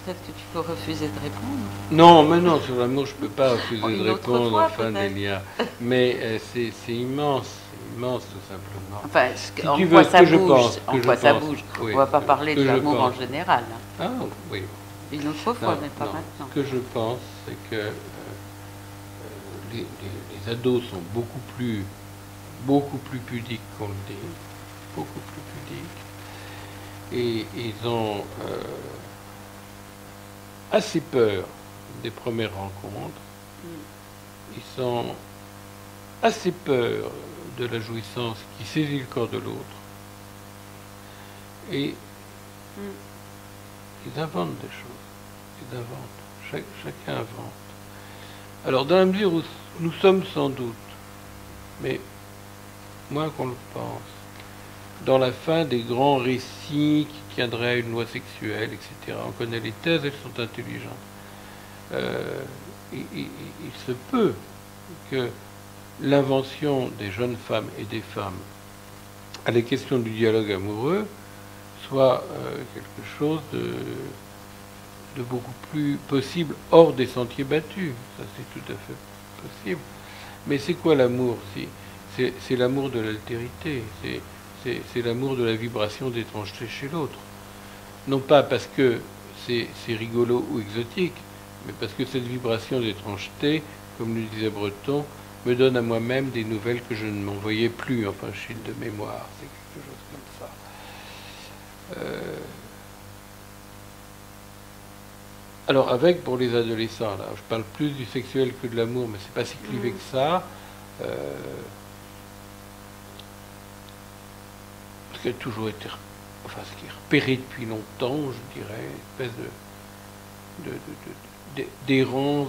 [SPEAKER 1] Peut-être que tu peux refuser de répondre.
[SPEAKER 2] Non, mais non, sur l'amour, je ne peux pas refuser
[SPEAKER 1] Une
[SPEAKER 2] de
[SPEAKER 1] autre
[SPEAKER 2] répondre,
[SPEAKER 1] fois,
[SPEAKER 2] enfin,
[SPEAKER 1] peut-être.
[SPEAKER 2] Nélia. Mais c'est immense tout simplement.
[SPEAKER 1] Enfin,
[SPEAKER 2] Si
[SPEAKER 1] en
[SPEAKER 2] tu
[SPEAKER 1] quoi
[SPEAKER 2] veux,
[SPEAKER 1] ça
[SPEAKER 2] que je
[SPEAKER 1] bouge,
[SPEAKER 2] pense,
[SPEAKER 1] en
[SPEAKER 2] que
[SPEAKER 1] quoi
[SPEAKER 2] je
[SPEAKER 1] ça
[SPEAKER 2] pense,
[SPEAKER 1] bouge.
[SPEAKER 2] oui,
[SPEAKER 1] On va pas parler
[SPEAKER 2] que
[SPEAKER 1] de
[SPEAKER 2] je
[SPEAKER 1] l'amour en
[SPEAKER 2] pense.
[SPEAKER 1] général. Hein.
[SPEAKER 2] Ah, oui.
[SPEAKER 1] Une autre fois,
[SPEAKER 2] Non,
[SPEAKER 1] mais pas
[SPEAKER 2] non.
[SPEAKER 1] maintenant.
[SPEAKER 2] Ce que je pense, c'est que les ados sont beaucoup plus pudiques qu'on le dit, beaucoup plus pudiques, et ils ont assez peur des premières rencontres. Ils ont assez peur de la jouissance qui saisit le corps de l'autre. Et ils inventent des choses. Ils inventent. Chacun invente. Alors, dans la mesure où nous sommes sans doute, mais moins qu'on le pense, dans la fin des grands récits qui tiendraient à une loi sexuelle, etc. On connaît les thèses, elles sont intelligentes. Il se peut que l'invention des jeunes femmes et des femmes à la question du dialogue amoureux soit quelque chose de beaucoup plus possible hors des sentiers battus. Ça, c'est tout à fait possible. Mais c'est quoi l'amour? C'est l'amour de l'altérité. C'est l'amour de la vibration d'étrangeté chez l'autre. Non pas parce que c'est rigolo ou exotique, mais parce que cette vibration d'étrangeté, comme le disait Breton, me donne à moi-même des nouvelles que je ne m'envoyais plus, enfin, fil de mémoire, c'est quelque chose comme ça. Alors, pour les adolescents, là, je parle plus du sexuel que de l'amour, mais c'est pas si clivé que ça. Ce qui a toujours été, enfin, ce qui est repéré depuis longtemps, je dirais, une espèce d'errance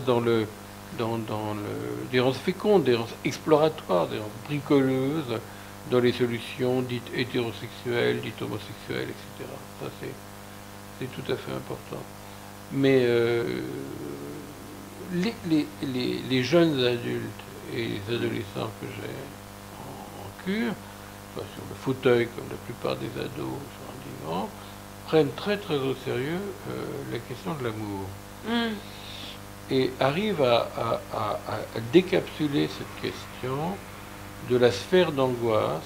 [SPEAKER 2] d'errance féconde, d'errance exploratoire, d'errance bricoleuse dans les solutions dites hétérosexuelles, dites homosexuelles, etc. Ça, c'est tout à fait important. Mais les jeunes adultes et les adolescents que j'ai en cure, soit sur le fauteuil comme la plupart des ados sur un divan, prennent très très au sérieux la question de l'amour. Et arrivent à décapsuler cette question de la sphère d'angoisse.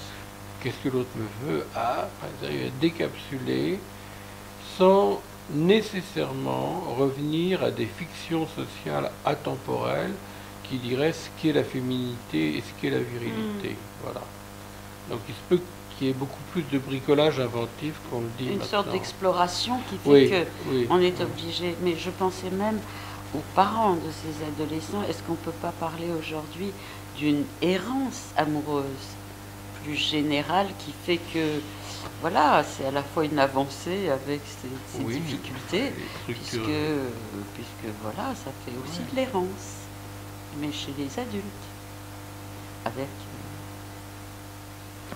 [SPEAKER 2] Qu'est-ce que l'autre me veut? Ils arrivent à décapsuler sans nécessairement revenir à des fictions sociales atemporelles qui diraient ce qu'est la féminité et ce qu'est la virilité. Voilà. Donc il se peut qu'il y ait beaucoup plus de bricolage inventif qu'on le dit maintenant.
[SPEAKER 1] Une sorte d'exploration qui fait qu'on est obligé. Mais je pensais même aux parents de ces adolescents, est-ce qu'on ne peut pas parler aujourd'hui d'une errance amoureuse plus générale qui fait que, voilà, c'est à la fois une avancée avec ses difficultés, puisque voilà, ça fait aussi de l'errance, mais chez les adultes, avec...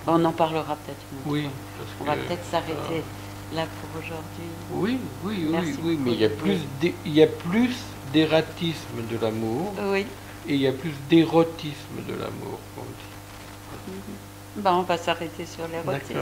[SPEAKER 1] on en parlera peut-être une autre fois. On va peut-être s'arrêter là pour aujourd'hui.
[SPEAKER 2] Oui, mais il y a plus d'ératisme de l'amour, et il y a plus d'érotisme de l'amour, on dit.
[SPEAKER 1] On va s'arrêter sur l'érotisme.